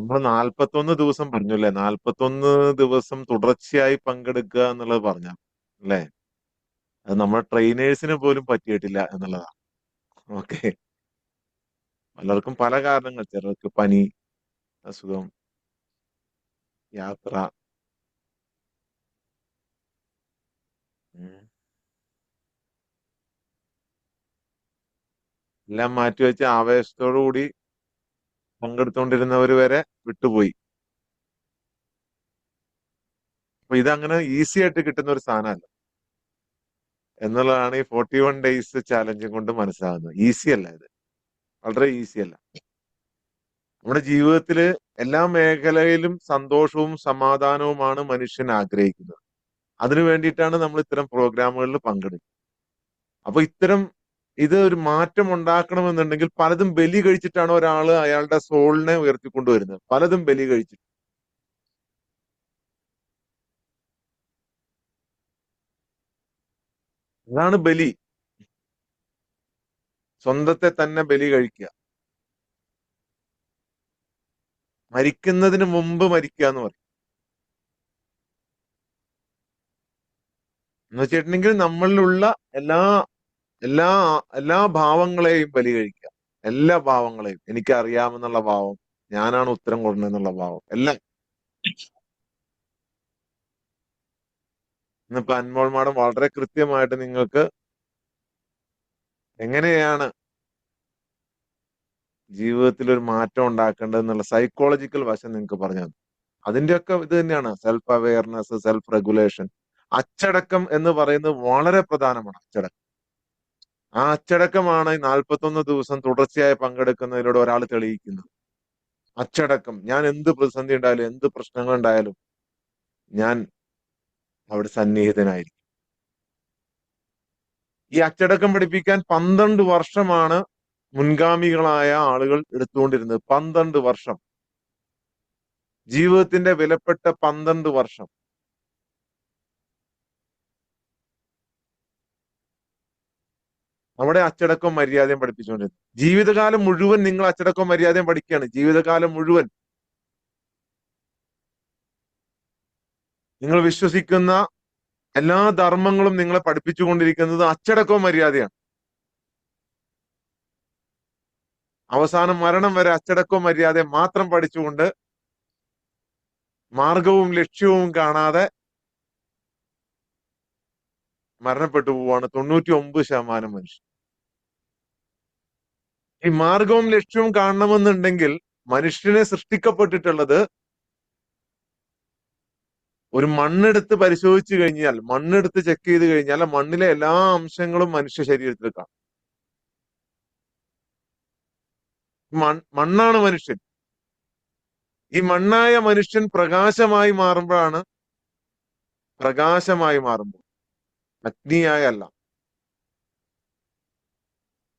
നമ്മൾ 41 ദിവസം പറഞ്ഞു അല്ലേ? 41 ദിവസം തുടർച്ചയായി പങ്കെടുക്കുക എന്നുള്ളത് പറഞ്ഞു അല്ലേ? അത് നമ്മുടെ ട്രെയിനേഴ്സിന് പോലും പറ്റിയിട്ടില്ല എന്നുള്ളതാണ്. ഓക്കെ. പലർക്കും പല കാരണങ്ങൾ. ചിലർക്ക് പനി, അസുഖം, യാത്ര. ഉം. എല്ലാം മാറ്റിവെച്ച് ആവേശത്തോടു കൂടി പങ്കെടുത്തുകൊണ്ടിരുന്നവർ വരെ വിട്ടുപോയി. അപ്പൊ ഇതങ്ങനെ ഈസി ആയിട്ട് കിട്ടുന്ന ഒരു സാധനമല്ല എന്നുള്ളതാണ് ഈ 41 ഡേയ്സ് ചാലഞ്ചും കൊണ്ട് മനസ്സിലാകുന്നത്. ഈസി അല്ല ഇത്, വളരെ ഈസി അല്ല. നമ്മുടെ ജീവിതത്തില് എല്ലാ മേഖലയിലും സന്തോഷവും സമാധാനവുമാണ് മനുഷ്യൻ ആഗ്രഹിക്കുന്നത്. അതിനു വേണ്ടിയിട്ടാണ് നമ്മൾ ഇത്തരം പ്രോഗ്രാമുകളിൽ പങ്കെടുക്കുന്നത്. അപ്പൊ ഇത് ഒരു മാറ്റം ഉണ്ടാക്കണമെന്നുണ്ടെങ്കിൽ പലതും ബലി കഴിച്ചിട്ടാണ് ഒരാള് അയാളുടെ സോളിനെ ഉയർത്തിക്കൊണ്ടുവരുന്നത്. പലതും ബലി കഴിച്ചിട്ട്. അതാണ് ബലി. സ്വന്തത്തെ തന്നെ ബലി കഴിക്കുക. മരിക്കുന്നതിന് മുമ്പ് മരിക്കുക എന്ന് പറയും. എന്ന് വെച്ചിട്ടുണ്ടെങ്കിൽ നമ്മളിലുള്ള എല്ലാ എല്ലാ എല്ലാ ഭാവങ്ങളെയും ബലി കഴിക്കുക. എല്ലാ ഭാവങ്ങളെയും. എനിക്ക് അറിയാമെന്നുള്ള ഭാവം, ഞാനാണ് ഉത്തരം കൊടുക്കുന്നതെന്നുള്ള ഭാവം, എല്ലാം. ഇന്നിപ്പോ അൻമോൾ മാഡം വളരെ കൃത്യമായിട്ട് നിങ്ങൾക്ക് എങ്ങനെയാണ് ജീവിതത്തിൽ ഒരു മാറ്റം ഉണ്ടാക്കേണ്ടത് എന്നുള്ള സൈക്കോളജിക്കൽ വശം നിങ്ങൾക്ക് പറഞ്ഞു തന്നു. അതിന്റെയൊക്കെ ഇത് തന്നെയാണ് സെൽഫ് അവെയർനെസ്, സെൽഫ് റെഗുലേഷൻ. അച്ചടക്കം എന്ന് പറയുന്നത് വളരെ പ്രധാനമാണ്. അച്ചടക്കം. ആ അച്ചടക്കമാണ് ഈ 41 ദിവസം തുടർച്ചയായി പങ്കെടുക്കുന്നതിലൂടെ ഒരാൾ തെളിയിക്കുന്നത്. അച്ചടക്കം. ഞാൻ എന്ത് പ്രതിസന്ധി ഉണ്ടായാലും എന്ത് പ്രശ്നങ്ങൾ ഉണ്ടായാലും ഞാൻ അവിടെ സന്നിഹിതനായിരിക്കും. ഈ അച്ചടക്കം പഠിപ്പിക്കാൻ 12 വർഷമാണ് മുൻഗാമികളായ ആളുകൾ എടുത്തുകൊണ്ടിരുന്നത്. 12 വർഷം. ജീവിതത്തിന്റെ വിലപ്പെട്ട 12 വർഷം. അവിടെ അച്ചടക്കവും മര്യാദയും പഠിപ്പിച്ചുകൊണ്ടിരുന്നത്. ജീവിതകാലം മുഴുവൻ നിങ്ങൾ അച്ചടക്കവും മര്യാദയും പഠിക്കുകയാണ്. ജീവിതകാലം മുഴുവൻ നിങ്ങൾ വിശ്വസിക്കുന്ന എല്ലാ ധർമ്മങ്ങളും നിങ്ങളെ പഠിപ്പിച്ചുകൊണ്ടിരിക്കുന്നത് അച്ചടക്കവും മര്യാദയാണ്. അവസാനം മരണം വരെ അച്ചടക്കവും മര്യാദയും മാത്രം പഠിച്ചുകൊണ്ട് മാർഗവും ലക്ഷ്യവും കാണാതെ മരണപ്പെട്ടു പോവാണ് 99% മനുഷ്യർ. ഈ മാർഗവും ലക്ഷ്യവും കാണണമെന്നുണ്ടെങ്കിൽ മനുഷ്യനെ സൃഷ്ടിക്കപ്പെട്ടിട്ടുള്ളത് ഒരു മണ്ണെടുത്ത് പരിശോധിച്ചു കഴിഞ്ഞാൽ, മണ്ണെടുത്ത് ചെക്ക് ചെയ്ത് കഴിഞ്ഞാൽ ആ മണ്ണിലെ എല്ലാ അംശങ്ങളും മനുഷ്യ ശരീരത്തിൽ കാണും. മണ്ണാണ് മനുഷ്യൻ. ഈ മണ്ണായ മനുഷ്യൻ പ്രകാശമായി മാറുമ്പോഴാണ്, പ്രകാശമായി മാറുമ്പോൾ, അഗ്നിയായല്ല,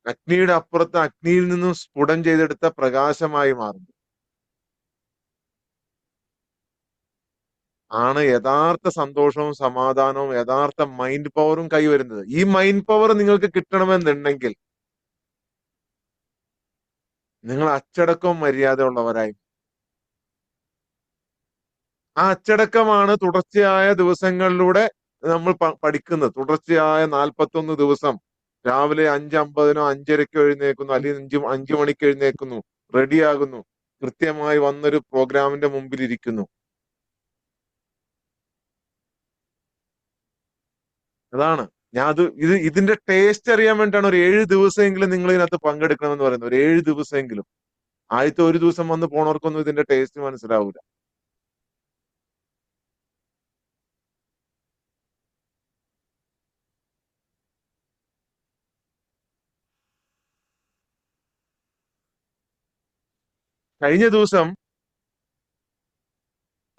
അഗ്നിയുടെ അപ്പുറത്ത് അഗ്നിയിൽ നിന്നും സ്ഫുടം ചെയ്തെടുത്ത പ്രകാശമായി മാറുന്നു ആണ് യഥാർത്ഥ സന്തോഷവും സമാധാനവും യഥാർത്ഥ മൈൻഡ് പവറും കൈവരുന്നത്. ഈ മൈൻഡ് പവർ നിങ്ങൾക്ക് കിട്ടണമെന്നുണ്ടെങ്കിൽ നിങ്ങൾ അച്ചടക്കവും മര്യാദ ഉള്ളവരായി. ആ അച്ചടക്കമാണ് തുടർച്ചയായ ദിവസങ്ങളിലൂടെ നമ്മൾ പഠിക്കുന്നത്. തുടർച്ചയായ 41 ദിവസം രാവിലെ 5:50 5:30 എഴുന്നേക്കുന്നു, അല്ലെങ്കിൽ 5 മണിക്ക് എഴുന്നേക്കുന്നു, റെഡിയാകുന്നു, കൃത്യമായി വന്നൊരു പ്രോഗ്രാമിന്റെ മുമ്പിൽ ഇരിക്കുന്നു. അതാണ് ഇതിന്റെ ടേസ്റ്റ് അറിയാൻ വേണ്ടിയാണ് ഒരു 7 ദിവസമെങ്കിലും നിങ്ങൾ ഇതിനകത്ത് പങ്കെടുക്കണമെന്ന് പറയുന്നത്. ഒരു 7 ദിവസമെങ്കിലും. ആദ്യത്തെ ഒരു ദിവസം വന്ന് പോണവർക്കൊന്നും ഇതിന്റെ ടേസ്റ്റ് മനസ്സിലാവൂല. കഴിഞ്ഞ ദിവസം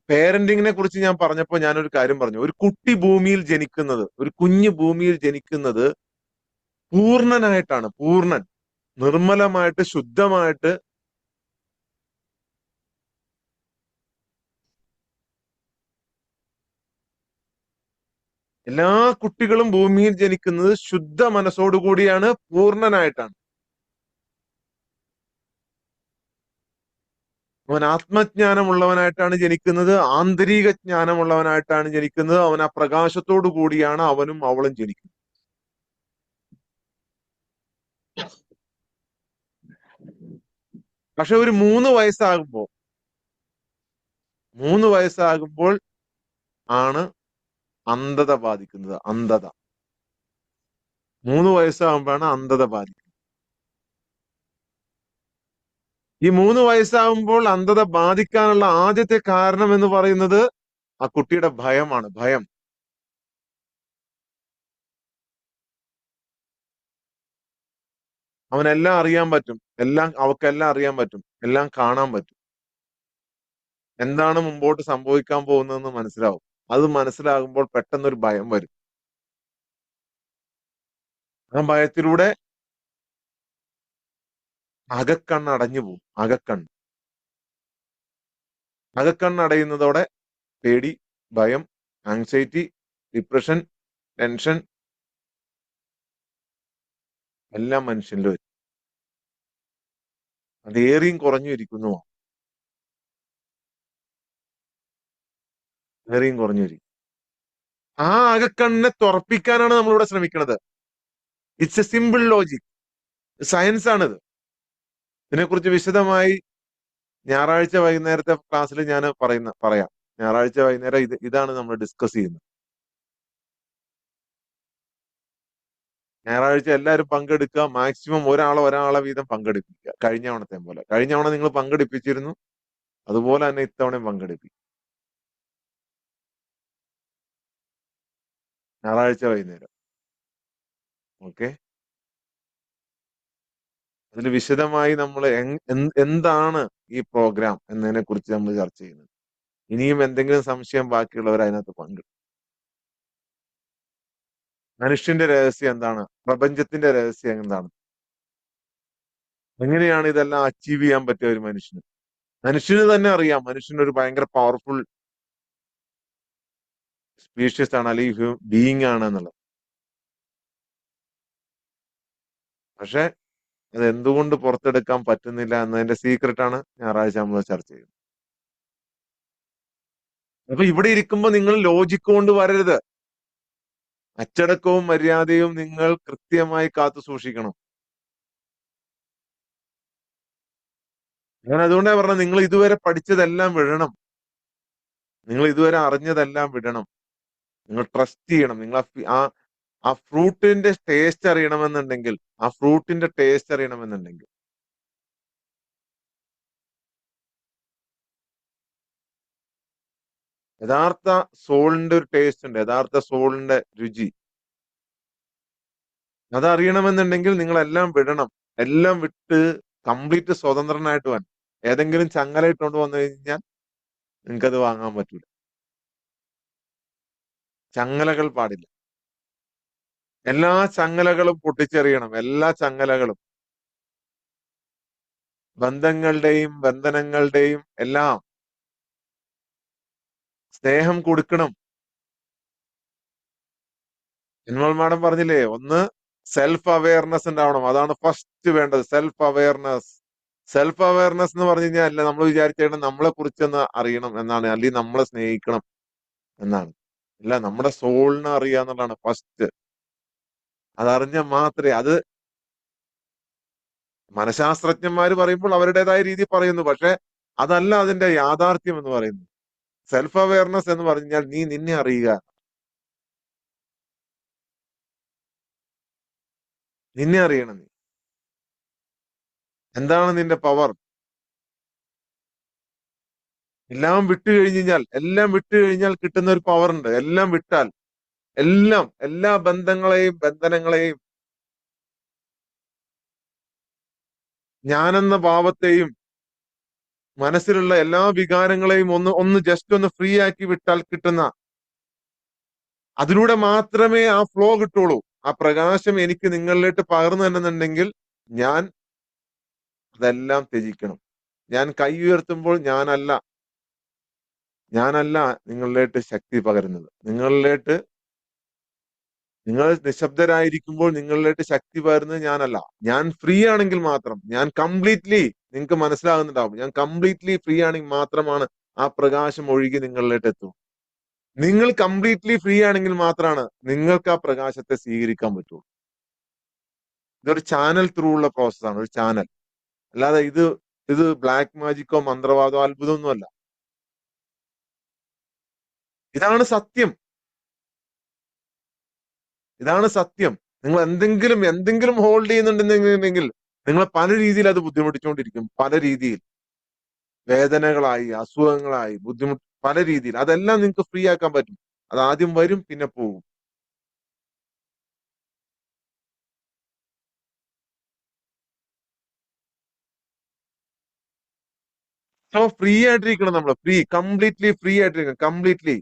പേരന്റിങ്ങിനെ കുറിച്ച് ഞാൻ പറഞ്ഞപ്പോൾ ഞാനൊരു കാര്യം പറഞ്ഞു. ഒരു കുട്ടി ഭൂമിയിൽ ജനിക്കുന്നത്, ഒരു കുഞ്ഞ് ഭൂമിയിൽ ജനിക്കുന്നത് പൂർണ്ണനായിട്ടാണ്. പൂർണ്ണൻ, നിർമ്മലമായിട്ട്, ശുദ്ധമായിട്ട്. എല്ലാ കുട്ടികളും ഭൂമിയിൽ ജനിക്കുന്നത് ശുദ്ധ മനസ്സോടുകൂടിയാണ്, പൂർണ്ണനായിട്ടാണ്. അവൻ ആത്മജ്ഞാനമുള്ളവനായിട്ടാണ് ജനിക്കുന്നത്, ആന്തരിക ജ്ഞാനമുള്ളവനായിട്ടാണ് ജനിക്കുന്നത്. അവൻ ആ പ്രകാശത്തോടു കൂടിയാണ് അവനും അവളും ജനിക്കുന്നത്. പക്ഷെ ഒരു 3 വയസ്സാകുമ്പോൾ ആണ് അന്ധത ബാധിക്കുന്നത്. അന്ധത 3 വയസ്സാകുമ്പോഴാണ് അന്ധത ബാധിക്കുന്നത്. ഈ 3 വയസ്സാകുമ്പോൾ അന്ധത ബാധിക്കാനുള്ള ആദ്യത്തെ കാരണം എന്ന് പറയുന്നത് ആ കുട്ടിയുടെ ഭയമാണ്. ഭയം. അവനെല്ലാം അറിയാൻ പറ്റും, അവക്കെല്ലാം അറിയാൻ പറ്റും, എല്ലാം കാണാൻ പറ്റും. എന്താണ് മുമ്പോട്ട് സംഭവിക്കാൻ പോകുന്നതെന്ന് മനസ്സിലാവും. അത് മനസ്സിലാകുമ്പോൾ പെട്ടെന്നൊരു ഭയം വരും. ആ ഭയത്തിലൂടെ അകക്കണ്ണ് അടഞ്ഞു പോകും. അകക്കണ്ണ് അടയുന്നതോടെ പേടി, ഭയം, ആങ്സൈറ്റി, ഡിപ്രഷൻ, ടെൻഷൻ എല്ലാം മനുഷ്യനിൽ വരും. അത് ഏറിയും കുറഞ്ഞും ഇരിക്കുന്നു. ഏറിയും കുറഞ്ഞും ഇരിക്കും. ആ അകക്കണ്ണിനെ തുറപ്പിക്കാനാണ് നമ്മളിവിടെ ശ്രമിക്കുന്നത്. It's A simple logic. Science ആണിത്. ഇതിനെക്കുറിച്ച് വിശദമായി ഞായറാഴ്ച വൈകുന്നേരത്തെ ക്ലാസ്സിൽ ഞാൻ പറയാം. ഞായറാഴ്ച വൈകുന്നേരം ഇതാണ് നമ്മൾ ഡിസ്കസ് ചെയ്യുന്നത്. ഞായറാഴ്ച എല്ലാവരും പങ്കെടുക്കുക. മാക്സിമം ഒരാളെ വീതം പങ്കെടുപ്പിക്കുക. കഴിഞ്ഞ തവണത്തെ പോലെ. കഴിഞ്ഞ തവണ നിങ്ങൾ പങ്കെടുപ്പിച്ചിരുന്നു. അതുപോലെ തന്നെ ഇത്തവണയും പങ്കെടുപ്പിക്കും. ഞായറാഴ്ച വൈകുന്നേരം. ഓക്കെ. അതിൽ വിശദമായി നമ്മൾ എന്താണ് ഈ പ്രോഗ്രാം എന്നതിനെ കുറിച്ച് നമ്മൾ ചർച്ച ചെയ്യുന്നത്. ഇനിയും എന്തെങ്കിലും സംശയം ബാക്കിയുള്ളവർ അതിനകത്ത് പങ്കെടുക്കും. മനുഷ്യന്റെ രഹസ്യം എന്താണ്? പ്രപഞ്ചത്തിന്റെ രഹസ്യം എന്താണ്? എങ്ങനെയാണ് ഇതെല്ലാം അച്ചീവ് ചെയ്യാൻ പറ്റിയ ഒരു മനുഷ്യന്? മനുഷ്യന് തന്നെ അറിയാം മനുഷ്യൻ ഒരു ഭയങ്കര പവർഫുൾ സ്പീഷ്യസ് ആണ്, അല്ലെങ്കിൽ ബീയിങ് ആണ് എന്നുള്ളത്. പക്ഷെ അത് എന്തുകൊണ്ട് പുറത്തെടുക്കാൻ പറ്റുന്നില്ല എന്നതിന്റെ സീക്രട്ട് ആണ് ഞായറാഴ്ച നമ്മൾ ചർച്ച ചെയ്യുന്നത്. അപ്പൊ ഇവിടെ ഇരിക്കുമ്പോൾ നിങ്ങൾ ലോജിക് കൊണ്ട് വരരുത്. അച്ചടക്കവും മര്യാദയും നിങ്ങൾ കൃത്യമായി കാത്തു സൂക്ഷിക്കണം. ഞാൻ അതുകൊണ്ടാണ് പറഞ്ഞത്, നിങ്ങൾ ഇതുവരെ പഠിച്ചതെല്ലാം വിടണം. നിങ്ങൾ ഇതുവരെ അറിഞ്ഞതെല്ലാം വിടണം. നിങ്ങൾ ട്രസ്റ്റ് ചെയ്യണം. നിങ്ങൾ ആ ഫ്രൂട്ടിന്റെ ടേസ്റ്റ് അറിയണമെന്നുണ്ടെങ്കിൽ യഥാർത്ഥ സോളിന്റെ ഒരു ടേസ്റ്റ് ഉണ്ട്. യഥാർത്ഥ സോളിന്റെ രുചി അതറിയണമെന്നുണ്ടെങ്കിൽ നിങ്ങൾ എല്ലാം വിടണം. എല്ലാം വിട്ട് കംപ്ലീറ്റ് സ്വതന്ത്രനായിട്ട് വരണം. ഏതെങ്കിലും ചങ്ങല ഇട്ടുകൊണ്ട് വന്നു കഴിഞ്ഞാൽ നിങ്ങൾക്കത് വാങ്ങാൻ പറ്റൂല. ചങ്ങലകൾ പാടില്ല. എല്ലാ ചങ്ങലകളും പൊട്ടിച്ചെറിയണം. എല്ലാ ചങ്ങലകളും, ബന്ധങ്ങളുടെയും ബന്ധനങ്ങളുടെയും എല്ലാം. സ്നേഹം കൊടുക്കണം. എന്നാൽ മാഡം പറഞ്ഞില്ലേ, ഒന്ന് സെൽഫ് അവയർനെസ് ഉണ്ടാവണം. അതാണ് ഫസ്റ്റ് വേണ്ടത്. Self awareness. സെൽഫ് അവയർനെസ് എന്ന് പറഞ്ഞു കഴിഞ്ഞാൽ അല്ല നമ്മൾ വിചാരിച്ചേക്കണം നമ്മളെ കുറിച്ചൊന്ന് അറിയണം എന്നാണ്, അല്ലെങ്കിൽ നമ്മളെ സ്നേഹിക്കണം എന്നാണ്. അല്ല, നമ്മുടെ സോളിനെ അറിയുക എന്നുള്ളതാണ് ഫസ്റ്റ്. അതറിഞ്ഞ മാത്രമേ അത് മനഃശാസ്ത്രജ്ഞന്മാര് പറയുമ്പോൾ അവരുടേതായ രീതി പറയുന്നു. പക്ഷെ അതല്ല അതിന്റെ യാഥാർത്ഥ്യം എന്ന് പറയുന്നത്. സെൽഫ് അവയർനെസ് എന്ന് പറഞ്ഞാൽ നീ നിന്നെ അറിയുക. നിന്നെ അറിയണം. നീ എന്താണ് നിന്റെ പവർ? എല്ലാം വിട്ടു കഴിഞ്ഞാൽ കിട്ടുന്ന ഒരു പവർ ഉണ്ട്. എല്ലാം വിട്ടാൽ, എല്ലാ ബന്ധങ്ങളെയും ബന്ധനങ്ങളെയും ഞാനെന്ന ഭാവത്തെയും മനസ്സിലുള്ള എല്ലാ വികാരങ്ങളെയും ഒന്ന് ജസ്റ്റ് ഒന്ന് ഫ്രീ ആക്കി വിട്ടാൽ കിട്ടുന്ന, അതിലൂടെ മാത്രമേ ആ ഫ്ലോ കിട്ടുള്ളൂ. ആ പ്രകാശം എനിക്ക് നിങ്ങളിലേക്ക് പകർന്നു തന്നെന്നുണ്ടെങ്കിൽ ഞാൻ അതെല്ലാം ത്യജിക്കണം. ഞാൻ കൈ ഉയർത്തുമ്പോൾ ഞാനല്ല നിങ്ങളിലേക്ക് ശക്തി പകരുന്നത്. നിങ്ങൾ നിശബ്ദരായിരിക്കുമ്പോൾ നിങ്ങളിലേക്ക് ശക്തി പകരുന്നത് ഞാനല്ല. ഞാൻ ഫ്രീ ആണെങ്കിൽ മാത്രം, ഞാൻ കംപ്ലീറ്റ്ലി നിങ്ങൾക്ക് മനസ്സിലാകുന്നുണ്ടാവും. ഞാൻ കംപ്ലീറ്റ്ലി ഫ്രീ ആണെങ്കിൽ മാത്രമാണ് ആ പ്രകാശം ഒഴുകി നിങ്ങളിലേക്ക് എത്തും. നിങ്ങൾ കംപ്ലീറ്റ്ലി ഫ്രീ ആണെങ്കിൽ മാത്രമാണ് നിങ്ങൾക്ക് ആ പ്രകാശത്തെ സ്വീകരിക്കാൻ പറ്റുള്ളൂ. ഇതൊരു ചാനൽ ത്രൂ ഉള്ള പ്രോസസ്സാണ്, ഒരു ചാനൽ. അല്ലാതെ ഇത് ബ്ലാക്ക് മാജിക്കോ മന്ത്രവാദോ അത്ഭുതമൊന്നുമല്ല. ഇതാണ് സത്യം. ഇതാണ് സത്യം. നിങ്ങൾ എന്തെങ്കിലും ഹോൾഡ് ചെയ്യുന്നുണ്ടെന്നുണ്ടെങ്കിൽ നിങ്ങളെ പല രീതിയിൽ അത് ബുദ്ധിമുട്ടിച്ചുകൊണ്ടിരിക്കും. പല രീതിയിൽ വേദനകളായി, അസുഖങ്ങളായി, ബുദ്ധിമുട്ട് പല രീതിയിൽ. അതെല്ലാം നിങ്ങൾക്ക് ഫ്രീ ആക്കാൻ പറ്റും. അത് ആദ്യം വരും, പിന്നെ പോകും. സോ ഫ്രീ ആയിട്ടിരിക്കണം നമ്മള്. കംപ്ലീറ്റ്ലി ഫ്രീ ആയിട്ടിരിക്കണം. കംപ്ലീറ്റ്ലി.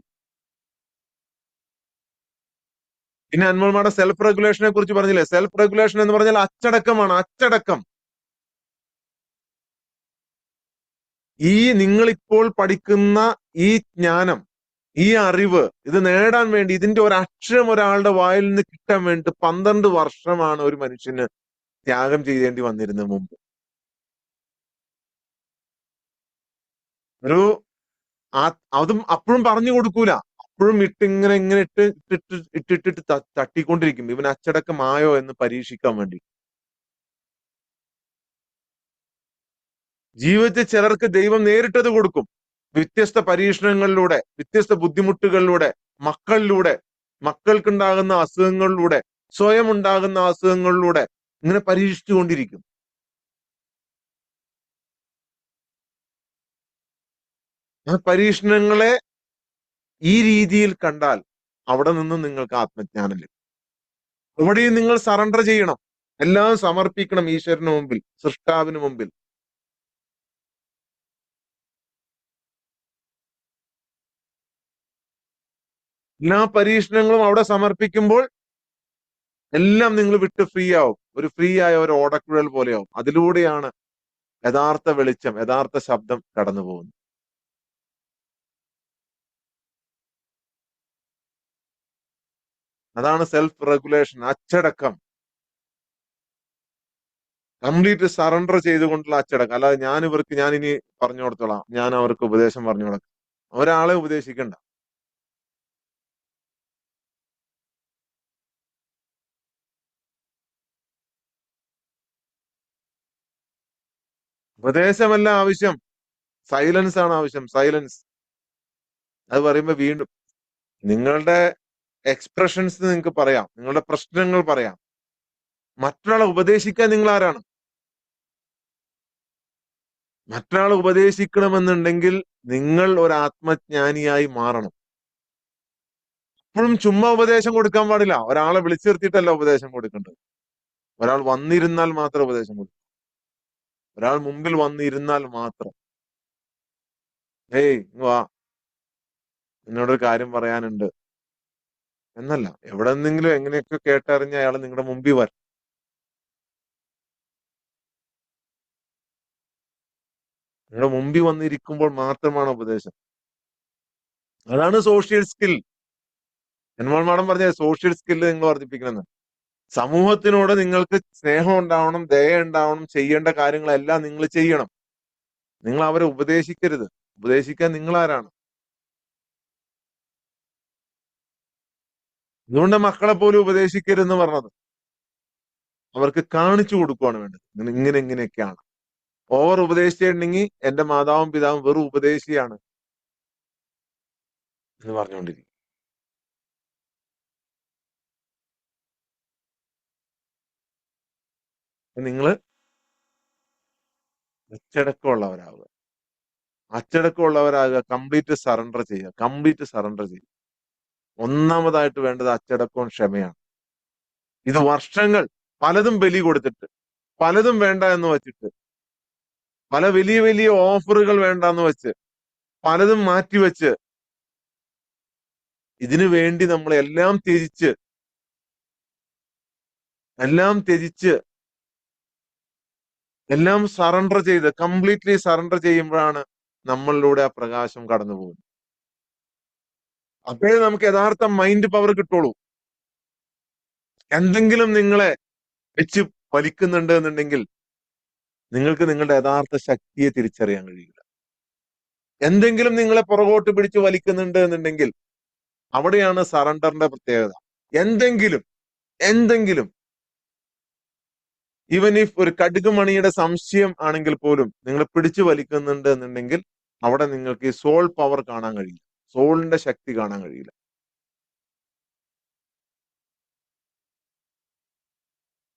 പിന്നെ അൻമോൾമാരുടെ സെൽഫ് റെഗുലേഷനെ കുറിച്ച് പറഞ്ഞില്ലേ? സെൽഫ് റെഗുലേഷൻ എന്ന് പറഞ്ഞാൽ അച്ചടക്കമാണ്. അച്ചടക്കം. ഈ നിങ്ങളിപ്പോൾ പഠിക്കുന്ന ഈ ജ്ഞാനം, ഈ അറിവ്, ഇത് നേടാൻ വേണ്ടി ഇതിന്റെ ഒരു അക്ഷരം ഒരാളുടെ വായിൽ നിന്ന് കിട്ടാൻ വേണ്ടി 12 വർഷമാണ് ഒരു മനുഷ്യന് ത്യാഗം ചെയ്യേണ്ടി വന്നിരുന്നത് മുമ്പ്. ഒരു അതും അപ്പോഴും പറഞ്ഞു കൊടുക്കൂല. അപ്പോഴും ഇങ്ങനെ ഇട്ടിട്ട് തട്ടിക്കൊണ്ടിരിക്കും. ഇവൻ അച്ചടക്കമായോ എന്ന് പരീക്ഷിക്കാൻ വേണ്ടി. ജീവിതത്തിൽ ചിലർക്ക് ദൈവം നേരിട്ടത് കൊടുക്കും. വ്യത്യസ്ത പരീക്ഷണങ്ങളിലൂടെ, വ്യത്യസ്ത ബുദ്ധിമുട്ടുകളിലൂടെ, മക്കൾക്കുണ്ടാകുന്ന അസുഖങ്ങളിലൂടെ, സ്വയം ഉണ്ടാകുന്ന അസുഖങ്ങളിലൂടെ ഇങ്ങനെ പരീക്ഷിച്ചുകൊണ്ടിരിക്കും. ആ പരീക്ഷണങ്ങളെ ഈ രീതിയിൽ കണ്ടാൽ അവിടെ നിന്ന് നിങ്ങൾക്ക് ആത്മജ്ഞാനം ലഭിക്കും. എവിടെയും നിങ്ങൾ സറണ്ടർ ചെയ്യണം. എല്ലാം സമർപ്പിക്കണം ഈശ്വരന് മുമ്പിൽ, സൃഷ്ടാവിന് മുമ്പിൽ. എല്ലാ പരീക്ഷണങ്ങളും അവിടെ സമർപ്പിക്കുമ്പോൾ എല്ലാം നിങ്ങൾ വിട്ട് ഫ്രീ ആവും. ഒരു ഫ്രീ ആയ ഒരു ഓടക്കുഴൽ പോലെയാവും. അതിലൂടെയാണ് യഥാർത്ഥ വെളിച്ചം, യഥാർത്ഥ ശബ്ദം കടന്നു പോകുന്നത്. അതാണ് സെൽഫ് റെഗുലേഷൻ, അച്ചടക്കം. കംപ്ലീറ്റ് സറണ്ടർ ചെയ്തുകൊണ്ടുള്ള അച്ചടക്കം. അല്ലാതെ ഞാൻ ഇനി പറഞ്ഞു കൊടുത്തോളാം, ഞാൻ അവർക്ക് ഉപദേശം പറഞ്ഞു കൊടുക്കാം. ഒരാളെ ഉപദേശിക്കണ്ട. ഉപദേശമല്ല ആവശ്യം, സൈലൻസ് ആണ് ആവശ്യം. സൈലൻസ്. അത് പറയുമ്പോ വീണ്ടും നിങ്ങളുടെ എക്സ്പ്രഷൻസ് നിങ്ങൾക്ക് പറയാം, നിങ്ങളുടെ പ്രശ്നങ്ങൾ പറയാം. മറ്റൊരാളെ ഉപദേശിക്കാൻ നിങ്ങൾ ആരാണ്? മറ്റൊരാളെ ഉപദേശിക്കണമെന്നുണ്ടെങ്കിൽ നിങ്ങൾ ഒരു ആത്മജ്ഞാനിയായി മാറണം. എപ്പോഴും ചുമ്മാ ഉപദേശം കൊടുക്കാൻ പാടില്ല. ഒരാളെ വിളിച്ചു നിർത്തിയിട്ടല്ല ഉപദേശം കൊടുക്കേണ്ടത്. ഒരാൾ വന്നിരുന്നാൽ മാത്രം ഉപദേശം കൊടുക്കും. ഒരാൾ മുമ്പിൽ വന്നിരുന്നാൽ മാത്രം. ഇങ്ങ് വാ, എന്നോടൊരു കാര്യം പറയാനുണ്ട് എന്നല്ല. എവിടെന്നെങ്കിലും എങ്ങനെയൊക്കെ കേട്ടറിഞ്ഞ അയാൾ നിങ്ങളുടെ മുമ്പിൽ വരും. നിങ്ങളുടെ മുമ്പിൽ വന്നിരിക്കുമ്പോൾ മാത്രമാണ് ഉപദേശം. അതാണ് സോഷ്യൽ സ്കിൽ. എന്നാൽ മാഡം പറഞ്ഞ സോഷ്യൽ സ്കില്ല് നിങ്ങൾ വർദ്ധിപ്പിക്കണമെന്ന്. സമൂഹത്തിനോട് നിങ്ങൾക്ക് സ്നേഹം ഉണ്ടാവണം, ദയ ഉണ്ടാവണം, ചെയ്യേണ്ട കാര്യങ്ങളെല്ലാം നിങ്ങൾ ചെയ്യണം. നിങ്ങൾ അവരെ ഉപദേശിക്കരുത്. ഉപദേശിക്കാൻ നിങ്ങൾ ആരാണ്? അതുകൊണ്ട് മക്കളെ പോലും ഉപദേശിക്കരുതെന്ന് പറഞ്ഞത്. അവർക്ക് കാണിച്ചു കൊടുക്കുകയാണ് വേണ്ടത്. ഇങ്ങനെയൊക്കെയാണ്. ഓവർ ഉപദേശിച്ചിട്ടുണ്ടെങ്കിൽ എന്റെ മാതാവും പിതാവും വെറും ഉപദേശിയാണ് എന്ന് പറഞ്ഞുകൊണ്ടിരിക്കും. നിങ്ങള് അച്ചടക്കമുള്ളവരാവുക. അച്ചടക്കമുള്ളവരാകുക. കംപ്ലീറ്റ് സറണ്ടർ ചെയ്യുക. കംപ്ലീറ്റ് സറണ്ടർ ചെയ്യുക. ഒന്നാമതായിട്ട് വേണ്ടത് അച്ചടക്കവും ക്ഷമയാണ്. ഇത് വർഷങ്ങൾ പലതും ബലി കൊടുത്തിട്ട്, പലതും വേണ്ട എന്ന് വെച്ചിട്ട്, പല വലിയ വലിയ ഓഫറുകൾ വേണ്ടെന്ന് വെച്ച്, പലതും മാറ്റിവെച്ച്, ഇതിനു വേണ്ടി നമ്മൾ എല്ലാം ത്യജിച്ച് എല്ലാം സറണ്ടർ ചെയ്ത് കംപ്ലീറ്റ്ലി സറണ്ടർ ചെയ്യുമ്പോഴാണ് നമ്മളിലൂടെ ആ പ്രകാശം കടന്നു പോകുന്നത്. അപ്പോഴേ നമുക്ക് യഥാർത്ഥ മൈൻഡ് പവർ കിട്ടുള്ളൂ. എന്തെങ്കിലും നിങ്ങളെ വെച്ച് വലിക്കുന്നുണ്ട് എന്നുണ്ടെങ്കിൽ നിങ്ങൾക്ക് നിങ്ങളുടെ യഥാർത്ഥ ശക്തിയെ തിരിച്ചറിയാൻ കഴിയില്ല. എന്തെങ്കിലും നിങ്ങളെ പുറകോട്ട് പിടിച്ച് വലിക്കുന്നുണ്ട് എന്നുണ്ടെങ്കിൽ അവിടെയാണ് സറണ്ടറിന്റെ പ്രത്യേകത. എന്തെങ്കിലും എന്തെങ്കിലും ഈവൻ ഇഫ് ഒരു കടുക് മണിയുടെ സംശയം ആണെങ്കിൽ പോലും നിങ്ങൾ പിടിച്ചു വലിക്കുന്നുണ്ട് എന്നുണ്ടെങ്കിൽ അവിടെ നിങ്ങൾക്ക് ഈ സോൾ പവർ കാണാൻ കഴിയില്ല, സോളിന്റെ ശക്തി കാണാൻ കഴിയില്ല.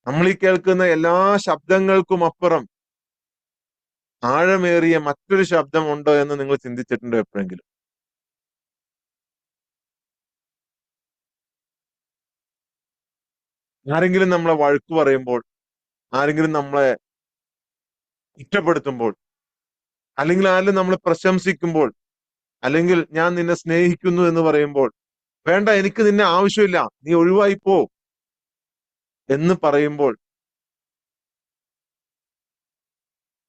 നമ്മൾ ഈ കേൾക്കുന്ന എല്ലാ ശബ്ദങ്ങൾക്കും അപ്പുറം ആഴമേറിയ മറ്റൊരു ശബ്ദമുണ്ടോ എന്ന് നിങ്ങൾ ചിന്തിച്ചിട്ടുണ്ടോ എപ്പോഴെങ്കിലും? ആരെങ്കിലും നമ്മളെ വഴക്ക് പറയുമ്പോൾ, ആരെങ്കിലും നമ്മളെ കുറ്റപ്പെടുത്തുമ്പോൾ, അല്ലെങ്കിൽ ആരെങ്കിലും നമ്മളെ പ്രശംസിക്കുമ്പോൾ, അല്ലെങ്കിൽ ഞാൻ നിന്നെ സ്നേഹിക്കുന്നു എന്ന് പറയുമ്പോൾ, വേണ്ട എനിക്ക് നിന്നെ ആവശ്യമില്ല, നീ ഒഴിവായി പോ എന്ന് പറയുമ്പോൾ,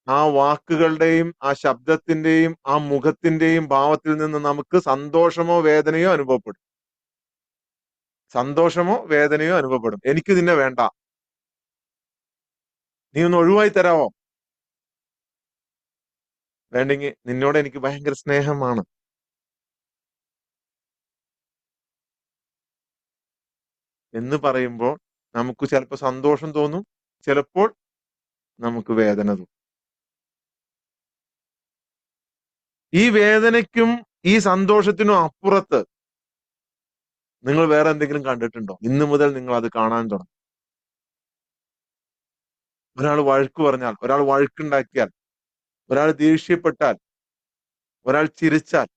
ആ വാക്കുകളുടെയും ആ ശബ്ദത്തിന്റെയും ആ മുഖത്തിന്റെയും ഭാവത്തിൽ നിന്ന് നമുക്ക് സന്തോഷമോ വേദനയോ അനുഭവപ്പെടും. സന്തോഷമോ വേദനയോ അനുഭവപ്പെടും. എനിക്ക് നിന്നെ വേണ്ട, നീ ഒന്ന് ഒഴിവായി തരാമോ? വേണ്ടെങ്കിൽ നിന്നോട് എനിക്ക് ഭയങ്കര സ്നേഹമാണ് എന്ന് പറയുമ്പോൾ നമുക്ക് ചിലപ്പോൾ സന്തോഷം തോന്നും, ചിലപ്പോൾ നമുക്ക് വേദന തോന്നും. ഈ വേദനയ്ക്കും ഈ സന്തോഷത്തിനും അപ്പുറത്ത് നിങ്ങൾ വേറെ എന്തെങ്കിലും കണ്ടിട്ടുണ്ടോ? ഇന്ന് മുതൽ നിങ്ങൾ അത് കാണാൻ തുടങ്ങും. ഒരാൾ വഴക്ക് പറഞ്ഞാൽ, ഒരാൾ വഴക്കുണ്ടാക്കിയാൽ, ഒരാൾ ദേഷ്യപ്പെട്ടാൽ, ഒരാൾ ചിരിച്ചാൽ,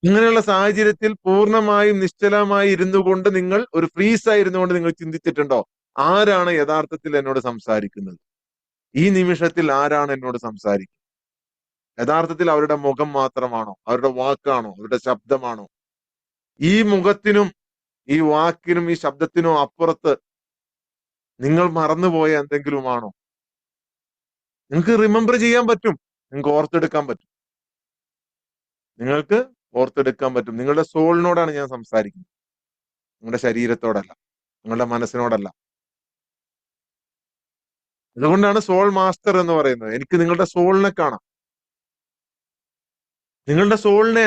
ഇങ്ങനെയുള്ള സാഹചര്യത്തിൽ പൂർണ്ണമായും നിശ്ചലമായി ഇരുന്നു കൊണ്ട് നിങ്ങൾ ഒരു ഫ്രീസായി ഇരുന്നുകൊണ്ട് നിങ്ങൾ ചിന്തിച്ചിട്ടുണ്ടോ? ആരാണ് യഥാർത്ഥത്തിൽ എന്നോട് സംസാരിക്കുന്നത്? ഈ നിമിഷത്തിൽ ആരാണ് എന്നോട് സംസാരിക്കുന്നത്? യഥാർത്ഥത്തിൽ അവരുടെ മുഖം മാത്രമാണോ, അവരുടെ വാക്കാണോ, അവരുടെ ശബ്ദമാണോ? ഈ മുഖത്തിനും ഈ വാക്കിനും ഈ ശബ്ദത്തിനും അപ്പുറത്ത് നിങ്ങൾ മറന്നുപോയ എന്തെങ്കിലുമാണോ? നിങ്ങൾക്ക് റിമെമ്പർ ചെയ്യാൻ പറ്റും, നിങ്ങൾക്ക് ഓർത്തെടുക്കാൻ പറ്റും, നിങ്ങൾക്ക് ഓർത്തെടുക്കാൻ പറ്റും. നിങ്ങളുടെ സോളിനോടാണ് ഞാൻ സംസാരിക്കുന്നത്, നിങ്ങളുടെ ശരീരത്തോടല്ല, നിങ്ങളുടെ മനസ്സിനോടല്ല. അതുകൊണ്ടാണ് സോൾ മാസ്റ്റർ എന്ന് പറയുന്നത്. എനിക്ക് നിങ്ങളുടെ സോളിനെ കാണാം, നിങ്ങളുടെ സോളിനെ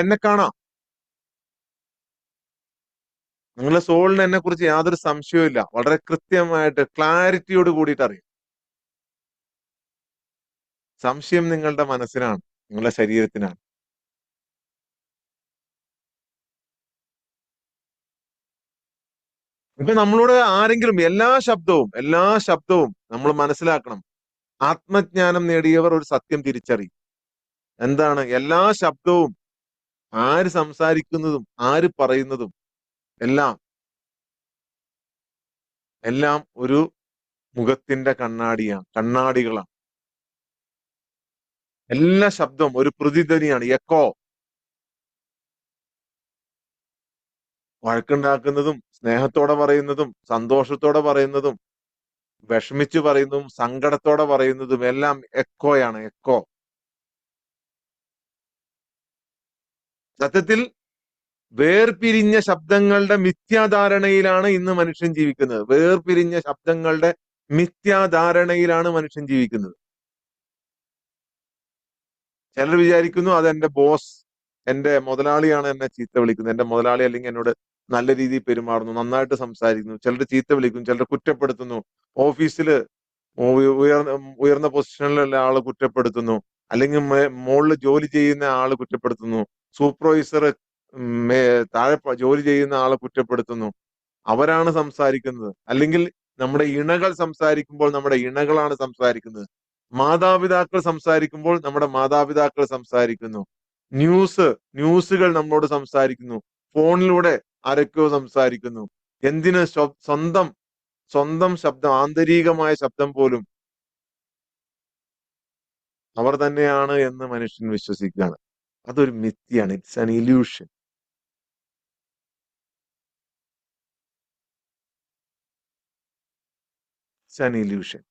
എന്നെ കാണാം. നിങ്ങളുടെ സോളിന് എന്നെ കുറിച്ച് യാതൊരു സംശയവും ഇല്ല. വളരെ കൃത്യമായിട്ട് ക്ലാരിറ്റിയോട് കൂടിയിട്ട് അറിയാം. സംശയം നിങ്ങളുടെ മനസ്സിനാണ്, നിങ്ങളുടെ ശരീരത്തിനാണ്. ഇപ്പൊ നമ്മളോട് ആരെങ്കിലും എല്ലാ ശബ്ദവും നമ്മൾ മനസ്സിലാക്കണം. ആത്മജ്ഞാനം നേടിയവർ ഒരു സത്യം തിരിച്ചറിയും. എന്താണ്? എല്ലാ ശബ്ദവും, ആര് സംസാരിക്കുന്നതും ആര് പറയുന്നതും എല്ലാം എല്ലാം ഒരു മുഖത്തിന്റെ കണ്ണാടികളാണ്. എല്ലാ ശബ്ദവും ഒരു പ്രതിധ്വനിയാണ്, എക്കോ. വഴക്കുണ്ടാക്കുന്നതും സ്നേഹത്തോടെ പറയുന്നതും സന്തോഷത്തോടെ പറയുന്നതും വിഷമിച്ച് പറയുന്നതും സങ്കടത്തോടെ പറയുന്നതും എല്ലാം എക്കോയാണ്, എക്കോ. സത്യത്തിൽ വേർപിരിഞ്ഞ ശബ്ദങ്ങളുടെ മിഥ്യാധാരണയിലാണ് ഇന്ന് മനുഷ്യൻ ജീവിക്കുന്നത്. വേർപിരിഞ്ഞ ശബ്ദങ്ങളുടെ മിഥ്യാധാരണയിലാണ് മനുഷ്യൻ ജീവിക്കുന്നത്. ചിലർ വിചാരിക്കുന്നു അത് എന്റെ ബോസ്, എന്റെ മുതലാളിയാണ് എന്നെ ചീത്ത വിളിക്കുന്നത്, എന്റെ മുതലാളി അല്ലെങ്കിൽ എന്നോട് നല്ല രീതിയിൽ പെരുമാറുന്നു, നന്നായിട്ട് സംസാരിക്കുന്നു. ചിലർ ചീത്ത വിളിക്കും, ചിലർ കുറ്റപ്പെടുത്തുന്നു. ഓഫീസിൽ ഉയർന്ന ഉയർന്ന പൊസിഷനിലുള്ള ആള് കുറ്റപ്പെടുത്തുന്നു, അല്ലെങ്കിൽ മുകളിൽ ജോലി ചെയ്യുന്ന ആള് കുറ്റപ്പെടുത്തുന്നു, സൂപ്പർവൈസർ താഴെ ജോലി ചെയ്യുന്ന ആളെ കുറ്റപ്പെടുത്തുന്നു. അവരാണ് സംസാരിക്കുന്നത്. അല്ലെങ്കിൽ നമ്മുടെ ഇണകൾ സംസാരിക്കുമ്പോൾ നമ്മുടെ ഇണകളാണ് സംസാരിക്കുന്നത്. മാതാപിതാക്കൾ സംസാരിക്കുമ്പോൾ നമ്മുടെ മാതാപിതാക്കൾ സംസാരിക്കുന്നു. ന്യൂസുകൾ നമ്മളോട് സംസാരിക്കുന്നു. ഫോണിലൂടെ ആരൊക്കെയോ സംസാരിക്കുന്നു. എന്തിന്? സ്വന്തം സ്വന്തം ശബ്ദം, ആന്തരികമായ ശബ്ദം പോലും അവർ തന്നെയാണ് എന്ന് മനുഷ്യൻ വിശ്വസിക്കുകയാണ്. അതൊരു മിഥ്യയാണ്. It's an illusion. It's an illusion.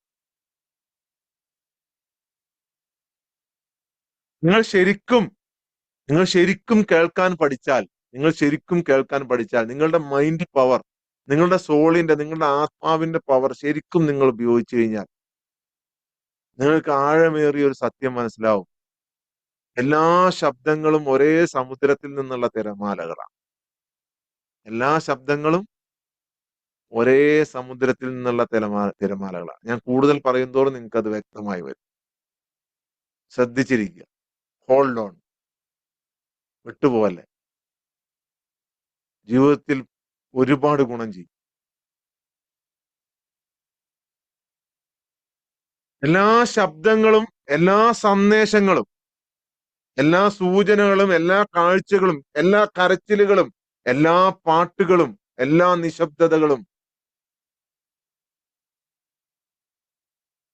നിങ്ങൾ ശരിക്കും നിങ്ങൾ ശരിക്കും കേൾക്കാൻ പഠിച്ചാൽ, നിങ്ങൾ ശരിക്കും കേൾക്കാൻ പഠിച്ചാൽ നിങ്ങളുടെ മൈൻഡ് പവർ നിങ്ങളുടെ സോളിന്റെ, നിങ്ങളുടെ ആത്മാവിന്റെ പവർ ശരിക്കും നിങ്ങൾ ഉപയോഗിച്ചു കഴിഞ്ഞാൽ നിങ്ങൾക്ക് ആഴമേറിയ ഒരു സത്യം മനസ്സിലാവും. എല്ലാ ശബ്ദങ്ങളും ഒരേ സമുദ്രത്തിൽ നിന്നുള്ള തിരമാലകളാണ്. എല്ലാ ശബ്ദങ്ങളും ഒരേ സമുദ്രത്തിൽ നിന്നുള്ള തിരമാലകളാണ്. ഞാൻ കൂടുതൽ പറയുന്തോറും നിങ്ങൾക്ക് അത് വ്യക്തമായി വരും. ശ്രദ്ധിച്ചിരിക്കുക. Hold on. വിട്ടുപോകല്ലേ. ജീവിതത്തിൽ ഒരുപാട് ഗുണം ചെയ്യും. എല്ലാ ശബ്ദങ്ങളും, എല്ലാ സന്ദേശങ്ങളും, എല്ലാ സൂചനകളും, എല്ലാ കാഴ്ചകളും, എല്ലാ കരച്ചിലുകളും, എല്ലാ പാട്ടുകളും, എല്ലാ നിശബ്ദതകളും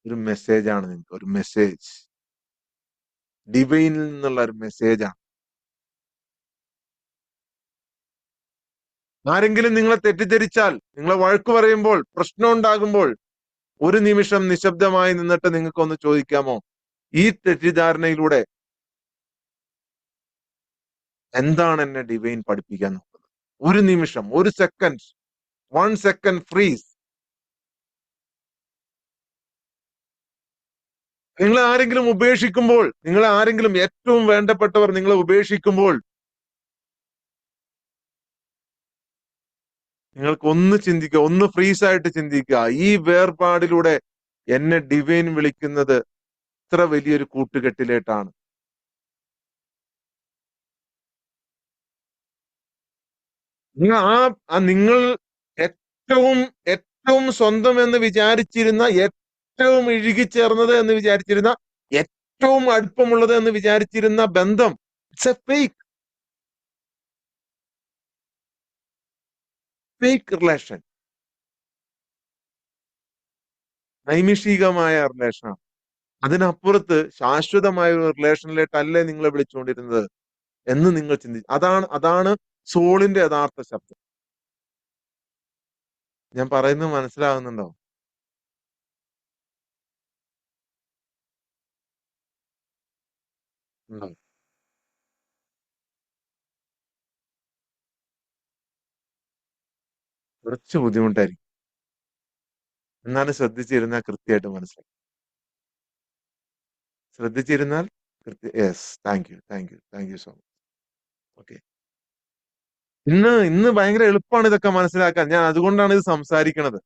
ഒരു മെസ്സേജാണ്. നിങ്ങൾക്ക് ഒരു മെസ്സേജ്, ഡിവൈനിൽ നിന്നുള്ള ഒരു മെസ്സേജാണ്. ആരെങ്കിലും നിങ്ങളെ തെറ്റിദ്ധരിച്ചാൽ, നിങ്ങളെ വഴക്ക് പറയുമ്പോൾ, പ്രശ്നം ഉണ്ടാകുമ്പോൾ, ഒരു നിമിഷം നിശബ്ദമായി നിന്നിട്ട് നിങ്ങൾക്കൊന്ന് ചോദിക്കാമോ, ഈ തെറ്റിദ്ധാരണയിലൂടെ എന്താണ് എന്നെ ഡിവൈൻ പഠിപ്പിക്കാൻ നോക്കുന്നത്? ഒരു നിമിഷം, ഒരു സെക്കൻഡ്, 1 സെക്കൻഡ് ഫ്രീസ്. നിങ്ങളെ ആരെങ്കിലും ഉപേക്ഷിക്കുമ്പോൾ, നിങ്ങളെ ആരെങ്കിലും, ഏറ്റവും വേണ്ടപ്പെട്ടവർ നിങ്ങളെ ഉപേക്ഷിക്കുമ്പോൾ, നിങ്ങൾക്ക് ഒന്ന് ചിന്തിക്കുക, ഒന്ന് ഫ്രീസ് ആയിട്ട് ചിന്തിക്കുക. ഈ വേർപാടിലൂടെ എന്നെ ഡിവൈൻ വിളിക്കുന്നത് ഇത്ര വലിയൊരു കൂട്ടുകെട്ടിലേട്ടാണ്. നിങ്ങൾ നിങ്ങൾ ഏറ്റവും ഏറ്റവും സ്വന്തം എന്ന് വിചാരിച്ചിരുന്ന, ഏറ്റവും ഇഴുകിച്ചേർന്നത് എന്ന് വിചാരിച്ചിരുന്ന, ഏറ്റവും അടുപ്പമുള്ളത് എന്ന് വിചാരിച്ചിരുന്ന ബന്ധം, ഇറ്റ്സ് എ ഫേക്ക് റിലേഷൻ. നൈമിഷികമായ റിലേഷനാണ്. അതിനപ്പുറത്ത് ശാശ്വതമായ ഒരു റിലേഷനിലേട്ടല്ലേ നിങ്ങളെ വിളിച്ചുകൊണ്ടിരുന്നത് എന്ന് നിങ്ങൾ ചിന്തിച്ചു. അതാണ് അതാണ് സോളിന്റെ യഥാർത്ഥ ശബ്ദം. ഞാൻ പറയുന്നത് മനസ്സിലാകുന്നുണ്ടോ? ഉണ്ടോ? കുറച്ച് ബുദ്ധിമുട്ടായിരിക്കും. എന്നാലും ശ്രദ്ധിച്ചിരുന്നാൽ കൃത്യമായിട്ട് മനസ്സിലാക്കും. ശ്രദ്ധിച്ചിരുന്നാൽ yes. Thank you, thank you, thank you so much. Okay. ഇന്ന് ഇന്ന് ഭയങ്കര എളുപ്പമാണ് ഇതൊക്കെ മനസ്സിലാക്കാൻ. ഞാൻ അതുകൊണ്ടാണ് ഇത് സംസാരിക്കണത്.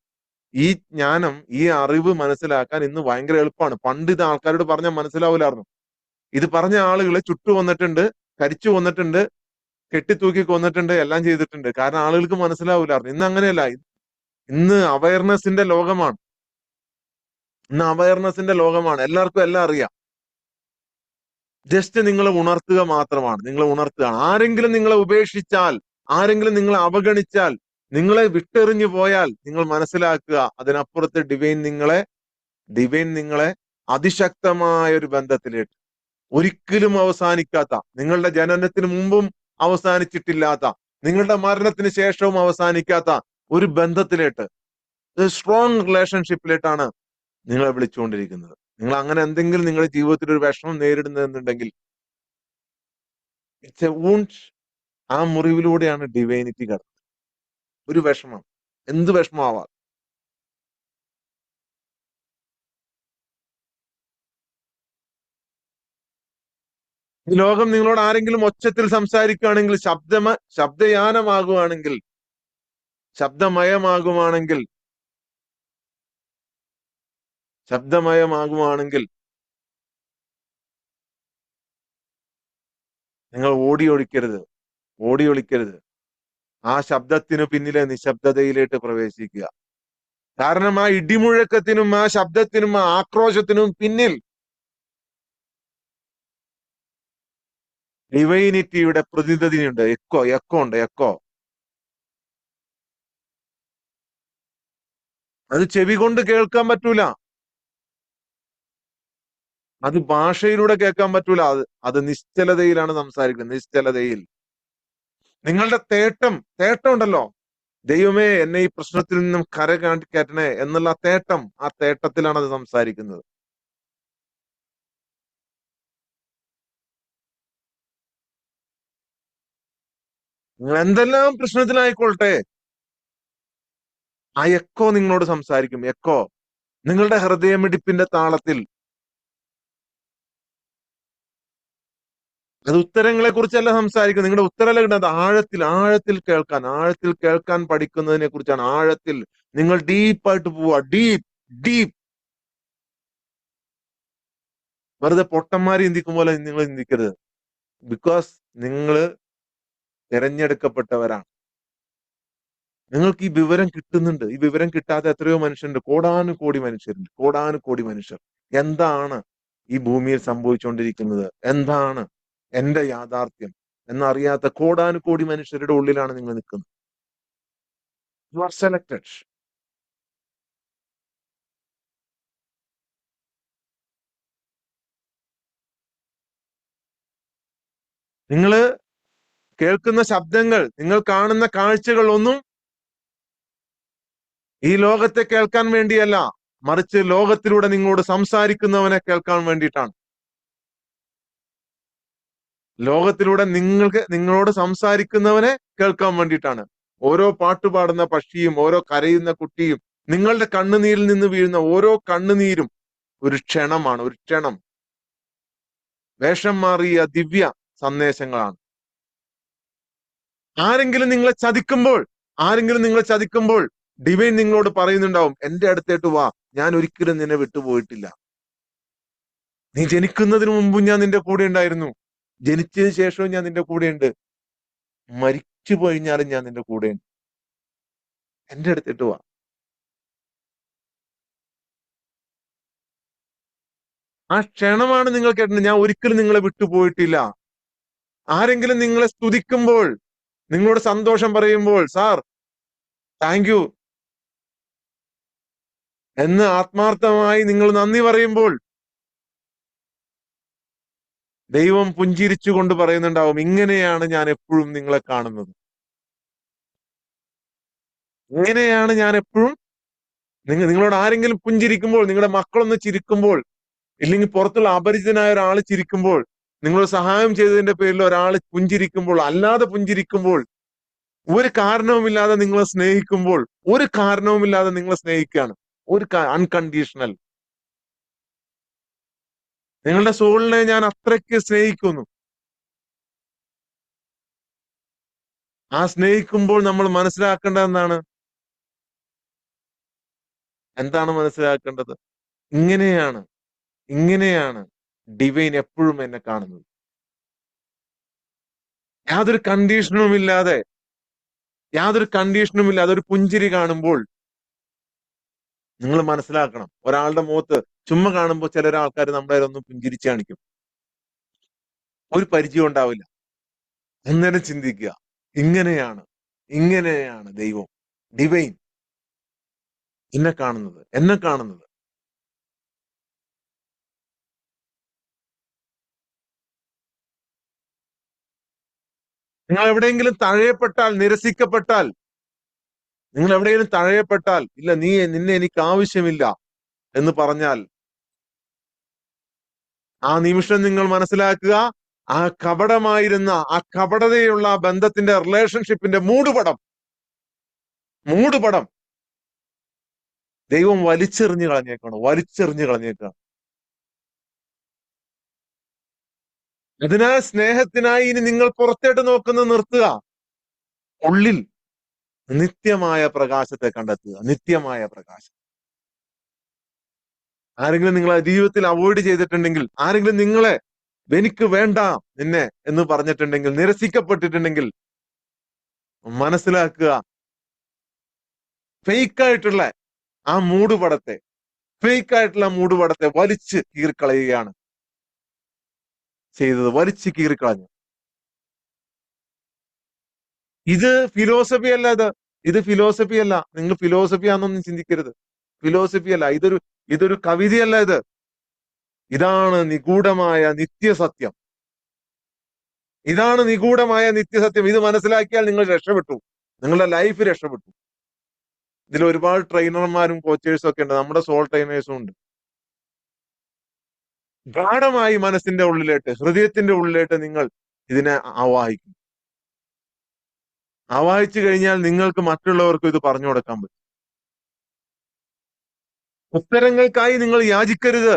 ഈ ജ്ഞാനം, ഈ അറിവ് മനസ്സിലാക്കാൻ ഇന്ന് ഭയങ്കര എളുപ്പമാണ്. പണ്ട് ഇത് ആൾക്കാരോട് പറഞ്ഞാൽ മനസ്സിലാവൂലായിരുന്നു. ഇത് പറഞ്ഞ ആളുകളെ ചുട്ടു കൊന്നിട്ടുണ്ട്, കരിച്ചു കൊന്നിട്ടുണ്ട്, കെട്ടിത്തൂക്കി കൊന്നിട്ടുണ്ട്, എല്ലാം ചെയ്തിട്ടുണ്ട്. കാരണം ആളുകൾക്ക് മനസ്സിലാവൂലായിരുന്നു. ഇന്ന് അങ്ങനെയല്ല. ഇന്ന് അവയർനെസിന്റെ ലോകമാണ്. ഇന്ന് അവയർനെസിന്റെ ലോകമാണ്. എല്ലാവർക്കും എല്ലാം അറിയാം. ജസ്റ്റ് നിങ്ങളെ ഉണർത്തുക മാത്രമാണ്. നിങ്ങളെ ഉണർത്തുകയാണ്. ആരെങ്കിലും നിങ്ങളെ ഉപേക്ഷിച്ചാൽ, ആരെങ്കിലും നിങ്ങളെ അവഗണിച്ചാൽ, നിങ്ങളെ വിട്ടെറിഞ്ഞു പോയാൽ, നിങ്ങൾ മനസ്സിലാക്കുക അതിനപ്പുറത്ത് ഡിവൈൻ നിങ്ങളെ അതിശക്തമായ ഒരു ബന്ധത്തിലേക്ക്, ഒരിക്കലും അവസാനിക്കാത്ത, നിങ്ങളുടെ ജനനത്തിന് മുമ്പും അവസാനിച്ചിട്ടില്ലാത്ത, നിങ്ങളുടെ മരണത്തിന് ശേഷവും അവസാനിക്കാത്ത ഒരു ബന്ധത്തിലേക്ക്, ഒരു സ്ട്രോങ് റിലേഷൻഷിപ്പിലേക്കാണ് നിങ്ങളെ വിളിച്ചുകൊണ്ടിരിക്കുന്നത്. നിങ്ങൾ അങ്ങനെ എന്തെങ്കിലും നിങ്ങളുടെ ജീവിതത്തിൽ ഒരു വിഷമം നേരിടുന്നുണ്ടെങ്കിൽ, ഇറ്റ്സ് എ വൂണ്ട്. ആ മുറിവിലൂടെയാണ് ഡിവൈനിറ്റി കടന്നത്. ഒരു വിഷമം, എന്ത് വിഷമമാവാം. ഈ ലോകം നിങ്ങളോട് ആരെങ്കിലും ഒച്ചത്തിൽ സംസാരിക്കുകയാണെങ്കിൽ, ശബ്ദയാനമാകുവാണെങ്കിൽ, ശബ്ദമയമാകുവാണെങ്കിൽ ശബ്ദമയമാകുവാണെങ്കിൽ നിങ്ങൾ ഓടി ഒളിക്കരുത്. ഓടി ഒളിക്കരുത്. ആ ശബ്ദത്തിനു പിന്നിലെ നിശബ്ദതയിലേക്ക് പ്രവേശിക്കുക. കാരണം ആ ഇടിമുഴക്കത്തിനും, ആ ശബ്ദത്തിനും, ആ ആക്രോശത്തിനും പിന്നിൽ ഡിവൈനിറ്റിയുടെ പ്രതിനിധിയുണ്ട്. എക്കോ ഉണ്ട്. എക്കോ. അത് ചെവി കൊണ്ട് കേൾക്കാൻ പറ്റൂല. അത് ഭാഷയിലൂടെ കേൾക്കാൻ പറ്റൂല. അത് നിശ്ചലതയിലാണ് സംസാരിക്കുന്നത്. നിശ്ചലതയിൽ. നിങ്ങളുടെ തേട്ടം ഉണ്ടല്ലോ. ദൈവമേ, എന്നെ ഈ പ്രശ്നത്തിൽ നിന്നും കയറ്റണേ എന്നുള്ള ആ തേട്ടത്തിലാണ് അത് സംസാരിക്കുന്നത്. നിങ്ങൾ എന്തെല്ലാം പ്രശ്നത്തിലായിക്കൊള്ളട്ടെ, ആ എക്കോ നിങ്ങളോട് സംസാരിക്കും. എക്കോ നിങ്ങളുടെ ഹൃദയമിടിപ്പിന്റെ താളത്തിൽ. അത് ഉത്തരങ്ങളെ കുറിച്ചല്ല സംസാരിക്കുന്നത്. നിങ്ങളുടെ ഉത്തരമല്ല കിട്ടുന്നത്. ആഴത്തിൽ ആഴത്തിൽ കേൾക്കാൻ, ആഴത്തിൽ കേൾക്കാൻ പഠിക്കുന്നതിനെ കുറിച്ചാണ്. ആഴത്തിൽ നിങ്ങൾ ഡീപ്പായിട്ട് പോവുക. Deep deep. വെറുതെ പൊട്ടന്മാരെ ചിന്തിക്കും പോലെ നിങ്ങൾ ചിന്തിക്കരുത്. ബിക്കോസ് നിങ്ങൾ തിരഞ്ഞെടുക്കപ്പെട്ടവരാണ്. നിങ്ങൾക്ക് ഈ വിവരം കിട്ടുന്നുണ്ട്. ഈ വിവരം കിട്ടാത്ത എത്രയോ മനുഷ്യരുണ്ട്. കോടാനുകോടി മനുഷ്യരുണ്ട്. കോടാനുകോടി മനുഷ്യർ. എന്താണ് ഈ ഭൂമിയിൽ സംഭവിച്ചുകൊണ്ടിരിക്കുന്നത്? എന്താണ് എന്റെ യാഥാർത്ഥ്യം എന്നറിയാത്ത കോടാനുകോടി മനുഷ്യരുടെ ഉള്ളിലാണ് നിങ്ങൾ നിൽക്കുന്നത്. You are selected. നിങ്ങൾ കേൾക്കുന്ന ശബ്ദങ്ങൾ, നിങ്ങൾ കാണുന്ന കാഴ്ചകൾ ഒന്നും ഈ ലോകത്തെ കേൾക്കാൻ വേണ്ടിയല്ല, മറിച്ച് ലോകത്തിലൂടെ നിങ്ങളോട് സംസാരിക്കുന്നവനെ കേൾക്കാൻ വേണ്ടിയിട്ടാണ്. ലോകത്തിലൂടെ നിങ്ങളോട് സംസാരിക്കുന്നവനെ കേൾക്കാൻ വേണ്ടിയിട്ടാണ്. ഓരോ പാട്ടുപാടുന്ന പക്ഷിയും ഓരോ കരയുന്ന കുട്ടിയും നിങ്ങളുടെ കണ്ണുനീരിൽ നിന്ന് വീഴുന്ന ഓരോ കണ്ണുനീരും ഒരു ക്ഷണമാണ്. ഒരു ക്ഷണം. വേഷം മാറിയ ദിവ്യ സന്ദേശങ്ങളാണ്. ആരെങ്കിലും നിങ്ങളെ ചതിക്കുമ്പോൾ, ആരെങ്കിലും നിങ്ങളെ ചതിക്കുമ്പോൾ ഡിവൈൻ നിങ്ങളോട് പറയുന്നുണ്ടാവും, എന്റെ അടുത്തേട്ട് വാ, ഞാൻ ഒരിക്കലും നിന്നെ വിട്ടുപോയിട്ടില്ല. നീ ജനിക്കുന്നതിന് മുമ്പും ഞാൻ നിന്റെ കൂടെ ഉണ്ടായിരുന്നു. ജനിച്ചതിന് ശേഷവും ഞാൻ നിന്റെ കൂടെയുണ്ട്. മരിച്ചു കഴിഞ്ഞാലും ഞാൻ നിന്റെ കൂടെയുണ്ട്. എന്റെ അടുത്തേട്ട് വാ. ആ ക്ഷണമാണ് നിങ്ങൾ കേട്ടത്. ഞാൻ ഒരിക്കലും നിങ്ങളെ വിട്ടുപോയിട്ടില്ല. ആരെങ്കിലും നിങ്ങളെ സ്തുതിക്കുമ്പോൾ, നിങ്ങളോട് സന്തോഷം പറയുമ്പോൾ, സാർ താങ്ക് യു എന്ന് ആത്മാർത്ഥമായി നിങ്ങൾ നന്ദി പറയുമ്പോൾ ദൈവം പുഞ്ചിരിച്ചുകൊണ്ട് പറയുന്നുണ്ടാവും, ഇങ്ങനെയാണ് ഞാൻ എപ്പോഴും നിങ്ങളെ കാണുന്നത്. ഇങ്ങനെയാണ് ഞാൻ എപ്പോഴും നിങ്ങളോട് ആരെങ്കിലും പുഞ്ചിരിക്കുമ്പോൾ, നിങ്ങളുടെ മക്കളൊന്ന് ചിരിക്കുമ്പോൾ, ഇല്ലെങ്കിൽ പുറത്തുള്ള അപരിചിതനായ ഒരാൾ ചിരിക്കുമ്പോൾ, നിങ്ങൾ സഹായം ചെയ്തതിന്റെ പേരിൽ ഒരാൾ പുഞ്ചിരിക്കുമ്പോൾ, അല്ലാതെ പുഞ്ചിരിക്കുമ്പോൾ, ഒരു കാരണവുമില്ലാതെ നിങ്ങളെ സ്നേഹിക്കുമ്പോൾ, ഒരു കാരണവുമില്ലാതെ നിങ്ങളെ സ്നേഹിക്കുകയാണ്. ഒരു അൺകണ്ടീഷണൽ. നിങ്ങളുടെ സോളിനെ ഞാൻ അത്രയ്ക്ക് സ്നേഹിക്കുന്നു. ആ സ്നേഹിക്കുമ്പോൾ നമ്മൾ മനസ്സിലാക്കേണ്ടത് എന്താണ്? എന്താണ് മനസ്സിലാക്കേണ്ടത്? ഇങ്ങനെയാണ്, ഇങ്ങനെയാണ് ഡിവൈൻ എപ്പോഴും എന്നെ കാണുന്നത്. യാതൊരു കണ്ടീഷനും ഇല്ലാതെ, യാതൊരു കണ്ടീഷനും ഇല്ലാതെ ഒരു പുഞ്ചിരി കാണുമ്പോൾ നിങ്ങൾ മനസ്സിലാക്കണം. ഒരാളുടെ മുഖത്ത് ചുമ്മാ കാണുമ്പോൾ ചില ആൾക്കാർ നമ്മുടെ ഒന്ന് പുഞ്ചിരിച്ച് കാണിക്കും. ഒരു പരിചയം ഉണ്ടാവില്ല. അന്നേരം ചിന്തിക്കുക, ഇങ്ങനെയാണ്, ഇങ്ങനെയാണ് ദൈവം, ഡിവൈൻ എന്നെ കാണുന്നത്, എന്നെ കാണുന്നത്. നിങ്ങൾ എവിടെയെങ്കിലും തഴയപ്പെട്ടാൽ, നിരസിക്കപ്പെട്ടാൽ, നിങ്ങൾ എവിടെയെങ്കിലും തഴയപ്പെട്ടാൽ, ഇല്ല നിന്നെ എനിക്ക് ആവശ്യമില്ല എന്ന് പറഞ്ഞാൽ, ആ നിമിഷം നിങ്ങൾ മനസ്സിലാക്കുക, ആ കപടമായിരുന്ന, ആ കപടതയുള്ള ബന്ധത്തിന്റെ, റിലേഷൻഷിപ്പിന്റെ മൂടുപടം ദൈവം വലിച്ചെറിഞ്ഞു കളഞ്ഞേക്കാണ്. വലിച്ചെറിഞ്ഞു കളഞ്ഞേക്കാണ്. അതിനാൽ സ്നേഹത്തിനായി ഇനി നിങ്ങൾ പുറത്തേട്ട് നോക്കുന്നത് നിർത്തുക. ഉള്ളിൽ നിത്യമായ പ്രകാശത്തെ കണ്ടെത്തുക. നിത്യമായ പ്രകാശം. ആരെങ്കിലും നിങ്ങളെ ജീവിതത്തിൽ അവോയ്ഡ് ചെയ്തിട്ടുണ്ടെങ്കിൽ, ആരെങ്കിലും നിങ്ങളെ എനിക്ക് വേണ്ട നിന്നെ എന്ന് പറഞ്ഞിട്ടുണ്ടെങ്കിൽ, നിരസിക്കപ്പെട്ടിട്ടുണ്ടെങ്കിൽ, മനസ്സിലാക്കുക, ഫേക്കായിട്ടുള്ള ആ മൂടുപടത്തെ, ഫേക്കായിട്ടുള്ള മൂടുപടത്തെ വലിച്ച് കീറിക്കളയുകയാണ് ചെയ്തത്. വലിച്ച് കീറിക്കളഞ്ഞു. ഇത് ഫിലോസഫി അല്ല. ഇത് ഫിലോസഫി അല്ല. നിങ്ങൾ ഫിലോസഫി ആണെന്നൊന്നും ചിന്തിക്കരുത്. ഫിലോസഫി അല്ല. ഇതൊരു കവിതയല്ല. ഇതാണ് നിഗൂഢമായ നിത്യസത്യം. ഇതാണ് നിഗൂഢമായ നിത്യസത്യം. ഇത് മനസ്സിലാക്കിയാൽ നിങ്ങൾ രക്ഷപ്പെട്ടു. നിങ്ങളുടെ ലൈഫ് രക്ഷപ്പെട്ടു. ഇതിൽ ഒരുപാട് ട്രെയിനർമാരും കോച്ചേഴ്സും ഒക്കെ ഉണ്ട്. നമ്മുടെ സോൾ ട്രെയിനേഴ്സും ഉണ്ട്. ഗാഢമായി മനസ്സിന്റെ ഉള്ളിലേട്ട്, ഹൃദയത്തിന്റെ ഉള്ളിലേട്ട് നിങ്ങൾ ഇതിനെ ആവാഹിക്കും. ആവാഹിച്ചു കഴിഞ്ഞാൽ നിങ്ങൾക്ക് മറ്റുള്ളവർക്ക് ഇത് പറഞ്ഞു കൊടുക്കാൻ പറ്റും. ഉത്തരങ്ങൾക്കായി നിങ്ങൾ യാചിക്കരുത്.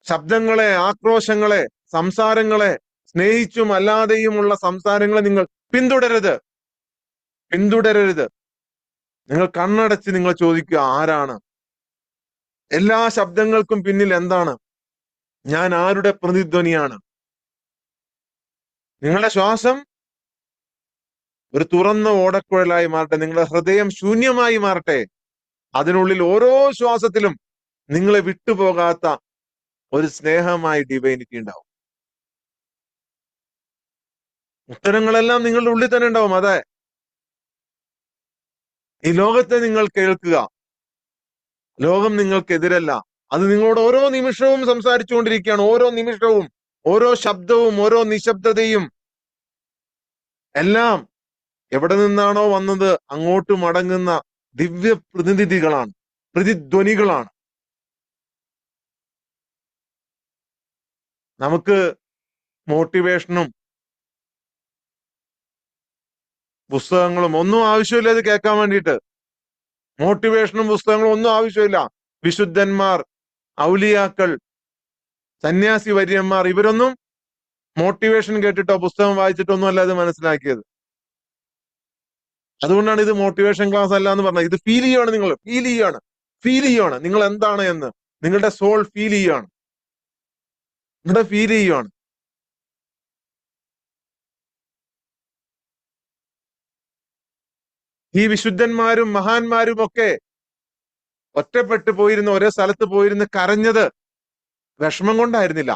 ശബ്ദങ്ങളെ, ആക്രോശങ്ങളെ, സംസാരങ്ങളെ, സ്നേഹിച്ചും അല്ലാതെയുമുള്ള സംസാരങ്ങളെ നിങ്ങൾ പിന്തുടരരുത്. പിന്തുടരരുത്. നിങ്ങൾ കണ്ണടച്ച് നിങ്ങൾ ചോദിക്കുക, ആരാണ്? എല്ലാ ശബ്ദങ്ങൾക്കും പിന്നിൽ എന്താണ്? ഞാൻ ആരുടെ പ്രതിധ്വനിയാണ്? നിങ്ങളുടെ ശ്വാസം ഒരു തുറന്ന ഓടക്കുഴലായി മാറട്ടെ. നിങ്ങളുടെ ഹൃദയം ശൂന്യമായി മാറട്ടെ. അതിനുള്ളിൽ ഓരോ ശ്വാസത്തിലും നിങ്ങളെ വിട്ടുപോകാത്ത ഒരു സ്നേഹമായി ഡിവൈനിറ്റി ഉണ്ടാവും. ഉത്തരങ്ങളെല്ലാം നിങ്ങളുടെ ഉള്ളിൽ തന്നെ ഉണ്ടാവും. അതെ, ഈ ലോകത്തെ നിങ്ങൾ കേൾക്കുക. ലോകം നിങ്ങൾക്കെതിരല്ല. അത് നിങ്ങളോട് ഓരോ നിമിഷവും സംസാരിച്ചുകൊണ്ടിരിക്കുകയാണ്. ഓരോ നിമിഷവും, ഓരോ ശബ്ദവും, ഓരോ നിശബ്ദതയും എല്ലാം എവിടെ നിന്നാണോ വന്നത് അങ്ങോട്ട് മടങ്ങുന്ന ദിവ്യ പ്രതിനിധികളാണ്, പ്രതിധ്വനികളാണ്. നമുക്ക് മോട്ടിവേഷനും പുസ്തകങ്ങളും ഒന്നും ആവശ്യമില്ല ഇത് കേൾക്കാൻ വേണ്ടിയിട്ട്. മോട്ടിവേഷനും പുസ്തകങ്ങളും ഒന്നും ആവശ്യമില്ല. വിശുദ്ധന്മാർ, ഔലിയാക്കൾ, സന്യാസി വര്യന്മാർ ഇവരൊന്നും മോട്ടിവേഷൻ കേട്ടിട്ടോ പുസ്തകം വായിച്ചിട്ടൊന്നും അല്ല ഇത് മനസ്സിലാക്കിയത്. അതുകൊണ്ടാണ് ഇത് മോട്ടിവേഷൻ ക്ലാസ് അല്ല എന്ന് പറഞ്ഞത്. ഇത് ഫീൽ ചെയ്യാണ്. നിങ്ങൾ ഫീൽ ചെയ്യാണ് നിങ്ങൾ എന്താണ് എന്ന്. നിങ്ങളുടെ സോൾ ഫീൽ ചെയ്യാണ്. നിങ്ങളുടെ ഫീൽ ചെയ്യുകയാണ്. ഈ വിശുദ്ധന്മാരും മഹാന്മാരും ഒക്കെ ഒറ്റപ്പെട്ടു പോയിരുന്ന, ഒരേ സ്ഥലത്ത് പോയിരുന്ന് കരഞ്ഞത് വിഷമം കൊണ്ടായിരുന്നില്ല.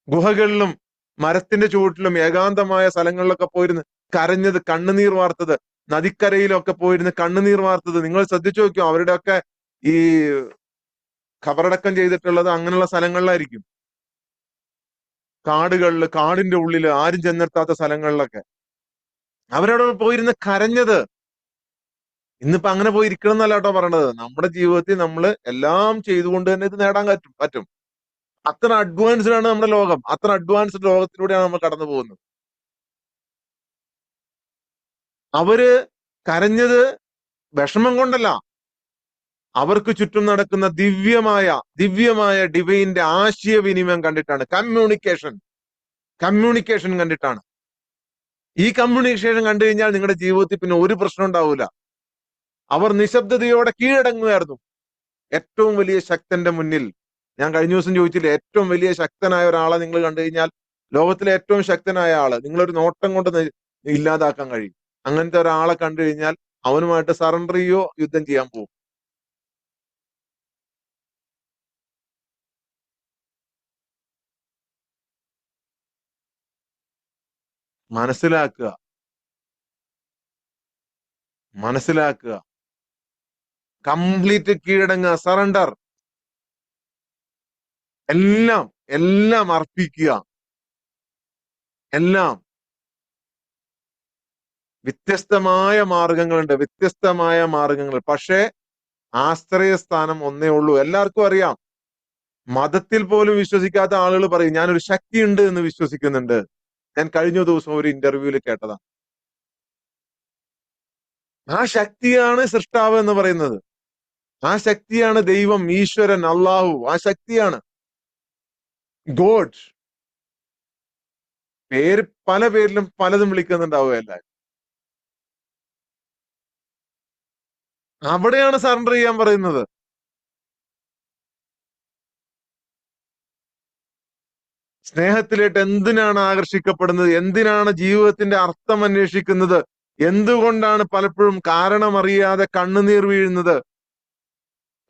ഗുഹകളിലും മരത്തിന്റെ ചുവട്ടിലും ഏകാന്തമായ സ്ഥലങ്ങളിലൊക്കെ പോയിരുന്ന് കരഞ്ഞത്, കണ്ണുനീർ വാർത്തത്, നദിക്കരയിലൊക്കെ പോയിരുന്ന് കണ്ണുനീർ വാർത്തത് നിങ്ങൾ ശ്രദ്ധിച്ചു നോക്കിയോ? അവരുടെയൊക്കെ ഈ ഖബറടക്കം ചെയ്തിട്ടുള്ളത് അങ്ങനെയുള്ള സ്ഥലങ്ങളിലായിരിക്കും. കാടുകളില്, കാടിന്റെ ഉള്ളില്, ആരും ചെന്നെത്താത്ത സ്ഥലങ്ങളിലൊക്കെ അവരവിടെ പോയിരുന്ന് കരഞ്ഞത്. ഇന്നിപ്പോ അങ്ങനെ പോയി ഇരിക്കണം എന്നല്ല കേട്ടോ പറയണത്. നമ്മുടെ ജീവിതത്തിൽ നമ്മൾ എല്ലാം ചെയ്തുകൊണ്ട് തന്നെ ഇത് നേടാൻ പറ്റും. അത്ര അഡ്വാൻസ്ഡ് ആണ് നമ്മുടെ ലോകം. അത്ര അഡ്വാൻസ്ഡ് ലോകത്തിലൂടെയാണ് നമ്മൾ കടന്നു പോകുന്നത്. അവര് കരഞ്ഞത് വിഷമം കൊണ്ടല്ല, അവർക്ക് ചുറ്റും നടക്കുന്ന ദിവ്യമായ ഡിവൈന്റെ ആശയവിനിമയം കണ്ടിട്ടാണ്. കമ്മ്യൂണിക്കേഷൻ കണ്ടിട്ടാണ്. ഈ കമ്മ്യൂണിക്കേഷൻ കണ്ടു കഴിഞ്ഞാൽ നിങ്ങളുടെ ജീവിതത്തിൽ പിന്നെ ഒരു പ്രശ്നം ഉണ്ടാവില്ല. അവർ നിശബ്ദതയോടെ കീഴടങ്ങുമായിരുന്നു. ഏറ്റവും വലിയ ശക്തന്റെ മുന്നിൽ, ഞാൻ കഴിഞ്ഞ ദിവസം ചോദിച്ചില്ല, ഏറ്റവും വലിയ ശക്തനായ ഒരാളെ നിങ്ങൾ കണ്ടു കഴിഞ്ഞാൽ, ലോകത്തിലെ ഏറ്റവും ശക്തനായ ആള് നിങ്ങളൊരു നോട്ടം കൊണ്ട് ഇല്ലാതാക്കാൻ കഴിയും. അങ്ങനത്തെ ഒരാളെ കണ്ടു കഴിഞ്ഞാൽ അവനുമായിട്ട് സറണ്ടർ ചെയ്യോ യുദ്ധം ചെയ്യാൻ പോകും. മനസ്സിലാക്കുക, കംപ്ലീറ്റ് കീഴടങ്ങുക, സറണ്ടർ, എല്ലാം അർപ്പിക്കുക. എല്ലാം വ്യത്യസ്തമായ മാർഗങ്ങൾ. പക്ഷേ ആശ്രയസ്ഥാനം ഒന്നേ ഉള്ളൂ. എല്ലാവർക്കും അറിയാം. മതത്തിൽ പോലും വിശ്വസിക്കാത്ത ആളുകൾ പറയും ഞാനൊരു ശക്തിയുണ്ട് എന്ന് വിശ്വസിക്കുന്നുണ്ട്. ഞാൻ കഴിഞ്ഞ ദിവസം ഒരു ഇന്റർവ്യൂവിൽ കേട്ടതാണ്. ആ ശക്തിയാണ് സൃഷ്ടാവ് എന്ന് പറയുന്നത്. ആ ശക്തിയാണ് ദൈവം, ഈശ്വരൻ, അള്ളാഹു. ആ ശക്തിയാണ് ഗോഡ്. പല പേരിലും പലതും വിളിക്കുന്നുണ്ടാവുക എല്ലാവരും. അവിടെയാണ് സറണ്ടർ ചെയ്യാൻ പറയുന്നത്. സ്നേഹത്തിലേക്ക് എന്തിനാണ് ആകർഷിക്കപ്പെടുന്നത്? എന്തിനാണ് ജീവിതത്തിന്റെ അർത്ഥം അന്വേഷിക്കുന്നത്? എന്തുകൊണ്ടാണ് പലപ്പോഴും കാരണമറിയാതെ കണ്ണുനീർ വീഴുന്നത്?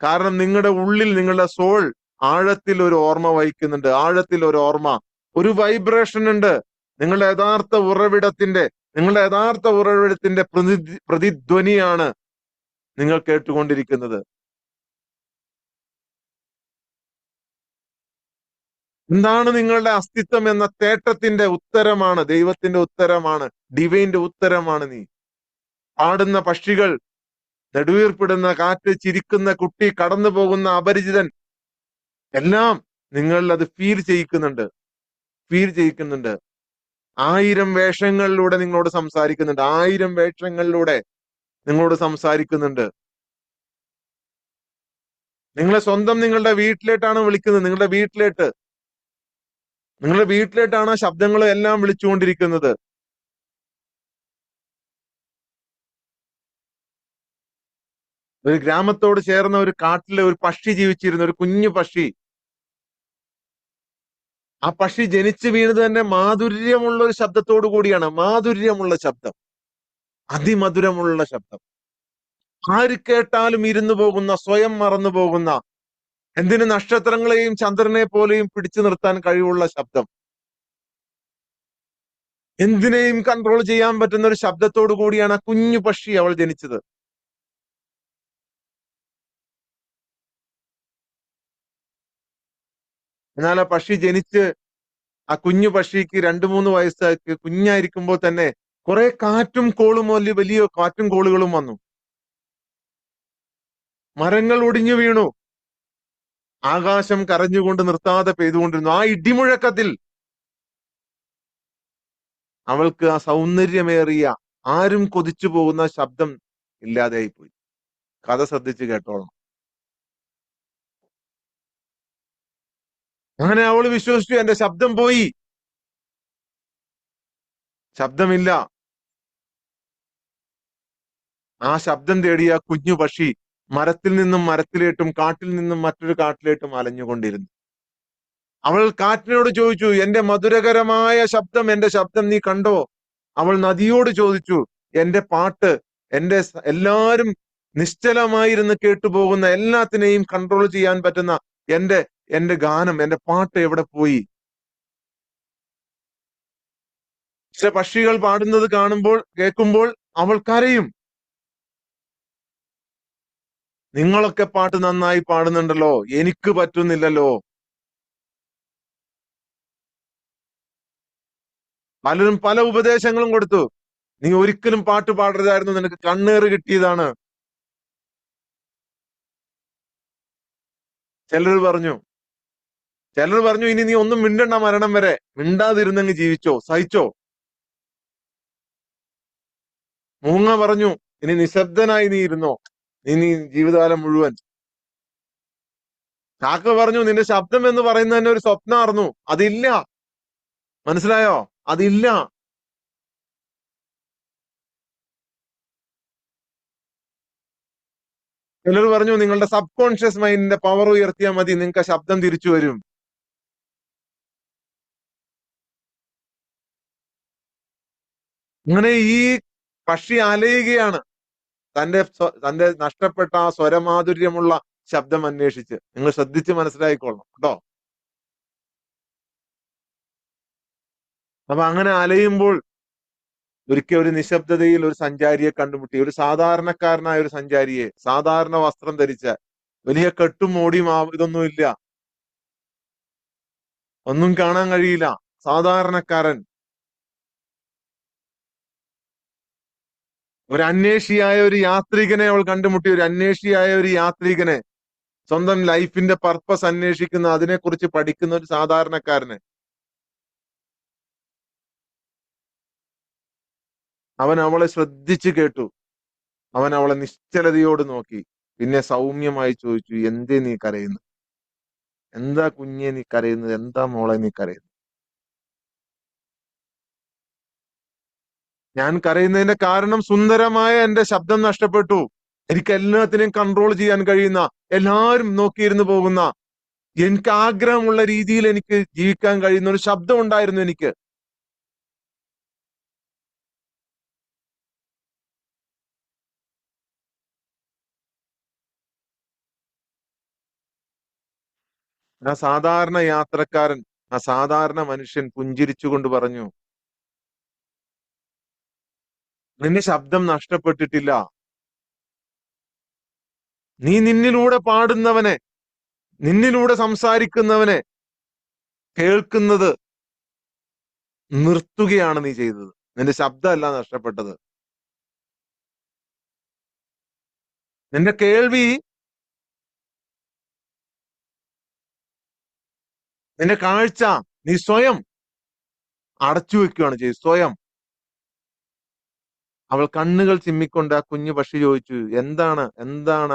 കാരണം നിങ്ങളുടെ ഉള്ളിൽ, നിങ്ങളുടെ സോൾ ആഴത്തിൽ ഒരു ഓർമ്മ വഹിക്കുന്നുണ്ട്. ആഴത്തിൽ ഒരു ഓർമ്മ, ഒരു വൈബ്രേഷൻ ഉണ്ട്. നിങ്ങളുടെ യഥാർത്ഥ ഉറവിടത്തിന്റെ പ്രതിധ്വനിയാണ് നിങ്ങൾ കേട്ടുകൊണ്ടിരിക്കുന്നത്. എന്താണ് നിങ്ങളുടെ അസ്തിത്വം എന്ന തേട്ടത്തിന്റെ ഉത്തരമാണ്, ദൈവത്തിന്റെ ഉത്തരമാണ്, ഡിവൈന്റെ ഉത്തരമാണ് നീ. പാടുന്ന പക്ഷികൾ, നെടുവീർപ്പിടുന്ന കാറ്റ്, ചിരിക്കുന്ന കുട്ടി, കടന്നു പോകുന്ന അപരിചിതൻ, എല്ലാം നിങ്ങൾ അത് ഫീൽ ചെയ്യിക്കുന്നുണ്ട്. 1000 വേഷങ്ങളിലൂടെ നിങ്ങളോട് സംസാരിക്കുന്നുണ്ട്. 1000 വേഷങ്ങളിലൂടെ നിങ്ങളോട് സംസാരിക്കുന്നുണ്ട്. നിങ്ങളെ സ്വന്തം നിങ്ങളുടെ വീട്ടിലേട്ടാണ് വിളിക്കുന്നത്. നിങ്ങളുടെ വീട്ടിലേട്ടാണ് ആ ശബ്ദങ്ങളെ എല്ലാം വിളിച്ചുകൊണ്ടിരിക്കുന്നത്. ഒരു ഗ്രാമത്തോട് ചേർന്ന ഒരു കാട്ടിലെ ഒരു പക്ഷി ജീവിച്ചിരുന്നു, ഒരു കുഞ്ഞു പക്ഷി. ആ പക്ഷി ജനിച്ചു വീണത് തന്നെ മാധുര്യമുള്ള ഒരു ശബ്ദത്തോടു കൂടിയാണ്. മാധുര്യമുള്ള ശബ്ദം, അതിമധുരമുള്ള ശബ്ദം. ആര് കേട്ടാലും ഇരുന്നു പോകുന്ന, സ്വയം മറന്നു പോകുന്ന, എന്തിന് നക്ഷത്രങ്ങളെയും ചന്ദ്രനെ പോലെയും പിടിച്ചു നിർത്താൻ കഴിവുള്ള ശബ്ദം, എന്തിനേയും കൺട്രോൾ ചെയ്യാൻ പറ്റുന്ന ഒരു ശബ്ദത്തോടു കൂടിയാണ് ആ കുഞ്ഞു പക്ഷി അവൾ ജനിച്ചത്. എന്നാൽ ആ പക്ഷി ജനിച്ച് ആ കുഞ്ഞു പക്ഷിക്ക് 2-3 വയസ്സാക്കി കുഞ്ഞായിരിക്കുമ്പോൾ തന്നെ കുറെ കാറ്റും കോളും, വലിയ വലിയ കാറ്റും കോളുകളും വന്നു. മരങ്ങൾ ഒടിഞ്ഞു വീണു. ആകാശം കരഞ്ഞുകൊണ്ട് നിർത്താതെ പെയ്തുകൊണ്ടിരുന്നു. ആ ഇടിമുഴക്കത്തിൽ അവൾക്ക് ആ സൗന്ദര്യമേറിയ, ആരും കൊതിച്ചു പോകുന്ന ശബ്ദം ഇല്ലാതെയായി പോയി. കഥ ശ്രദ്ധിച്ച് കേട്ടോളണം. അങ്ങനെ അവൾ വിശ്വസിച്ചു, എന്റെ ശബ്ദം പോയി, ശബ്ദമില്ല. ആ ശബ്ദം തേടിയ കുഞ്ഞു പക്ഷി മരത്തിൽ നിന്നും മരത്തിലേട്ടും കാട്ടിൽ നിന്നും മറ്റൊരു കാട്ടിലേട്ടും അലഞ്ഞുകൊണ്ടിരുന്നു. അവൾ കാറ്റിനോട് ചോദിച്ചു, എന്റെ മധുരകരമായ ശബ്ദം, എന്റെ ശബ്ദം നീ കണ്ടോ? അവൾ നദിയോട് ചോദിച്ചു, എന്റെ പാട്ട്, എല്ലാരും നിശ്ചലമായിരുന്ന് കേട്ടുപോകുന്ന, എല്ലാത്തിനെയും കൺട്രോൾ ചെയ്യാൻ പറ്റുന്ന എന്റെ എന്റെ ഗാനം, എന്റെ പാട്ട് എവിടെ പോയി? ചില പക്ഷികൾ പാടുന്നത് കേൾക്കുമ്പോൾ അവൾ കരയും. നിങ്ങളൊക്കെ പാട്ട് നന്നായി പാടുന്നുണ്ടല്ലോ, എനിക്ക് പറ്റുന്നില്ലല്ലോ. പലരും പല ഉപദേശങ്ങളും കൊടുത്തു. നീ ഒരിക്കലും പാട്ട് പാടരുതായിരുന്നു, നിനക്ക് കണ്ണേറ് കിട്ടിയതാണ്. ചിലർ പറഞ്ഞു ഇനി നീ ഒന്നും മിണ്ടണ്ട, മരണം വരെ മിണ്ടാതിരുന്നങ്ങ് ജീവിച്ചോ, സഹിച്ചോ. മൂങ്ങ പറഞ്ഞു, ഇനി നിശബ്ദനായി നീ ഇരുന്നോ, നീ ജീവിതകാലം മുഴുവൻ. കാക്ക പറഞ്ഞു, നിന്റെ ശബ്ദം എന്ന് പറയുന്നത് തന്നെ ഒരു സ്വപ്നമായിരുന്നു, അതില്ല. മനസ്സിലായോ? അതില്ല. ചിലർ പറഞ്ഞു, നിങ്ങളുടെ സബ് കോൺഷ്യസ് മൈൻഡിന്റെ പവർ ഉയർത്തിയാൽ മതി, നിങ്ങൾക്ക് ശബ്ദം തിരിച്ചു വരും. അങ്ങനെ ഈ പക്ഷി അലയുകയാണ്, തന്റെ നഷ്ടപ്പെട്ട ആ സ്വരമാധുര്യമുള്ള ശബ്ദം അന്വേഷിച്ച്. നിങ്ങൾ ശ്രദ്ധിച്ച് മനസ്സിലായിക്കൊള്ളണം കേട്ടോ. അപ്പൊ അങ്ങനെ അലയുമ്പോൾ ഒരിക്കൽ ഒരു നിശബ്ദതയിൽ ഒരു സഞ്ചാരിയെ കണ്ടുമുട്ടി. ഒരു സാധാരണക്കാരനായ ഒരു സഞ്ചാരിയെ, സാധാരണ വസ്ത്രം ധരിച്ച, വലിയ കെട്ടും മോടിയും ഇതൊന്നും ഇല്ല, ഒന്നും കാണാൻ കഴിയില്ല, സാധാരണക്കാരൻ. ഒരു അന്വേഷിയായ ഒരു യാത്രികനെ അവൾ കണ്ടുമുട്ടി. ഒരു അന്വേഷിയായ ഒരു യാത്രികനെ, സ്വന്തം ലൈഫിന്റെ പർപ്പസ് അന്വേഷിക്കുന്ന, അതിനെക്കുറിച്ച് പഠിക്കുന്ന ഒരു സാധാരണക്കാരന്. അവൻ അവളെ ശ്രദ്ധിച്ചു കേട്ടു. അവൻ അവളെ നിശ്ചലതയോട് നോക്കി. പിന്നെ സൗമ്യമായി ചോദിച്ചു, എന്തേ നീ കരയുന്നു? എന്താ കുഞ്ഞെ നീ കരയുന്നത്? എന്താ മോളെ നീ കരയുന്നത്? ഞാൻ കരയുന്നതിന്റെ കാരണം, സുന്ദരമായ എന്റെ ശബ്ദം നഷ്ടപ്പെട്ടു. എനിക്ക് എല്ലാത്തിനെയും കൺട്രോൾ ചെയ്യാൻ കഴിയുന്ന, എല്ലാവരും നോക്കിയിരുന്നു പോകുന്ന, എനിക്ക് ആഗ്രഹമുള്ള രീതിയിൽ എനിക്ക് ജീവിക്കാൻ കഴിയുന്ന ഒരു ശബ്ദം ഉണ്ടായിരുന്നു എനിക്ക്. ആ സാധാരണ യാത്രക്കാരൻ, ആ സാധാരണ മനുഷ്യൻ പുഞ്ചിരിച്ചുകൊണ്ട് പറഞ്ഞു, നിന്റെ ശബ്ദം നഷ്ടപ്പെട്ടിട്ടില്ല. നീ നിന്നിലൂടെ പാടുന്നവനെ, നിന്നിലൂടെ സംസാരിക്കുന്നവനെ കേൾക്കുന്നത് നിർത്തുകയാണ് നീ ചെയ്തത്. നിന്റെ ശബ്ദമല്ല നഷ്ടപ്പെട്ടത്. നിന്റെ കേൾവി, നിന്റെ കാഴ്ച നീ സ്വയം അടച്ചു വെക്കുകയാണ് ചെയ്തത്, സ്വയം. അവൾ കണ്ണുകൾ ചിമ്മിക്കൊണ്ട് ആ കുഞ്ഞു പക്ഷി ചോദിച്ചു, എന്താണ്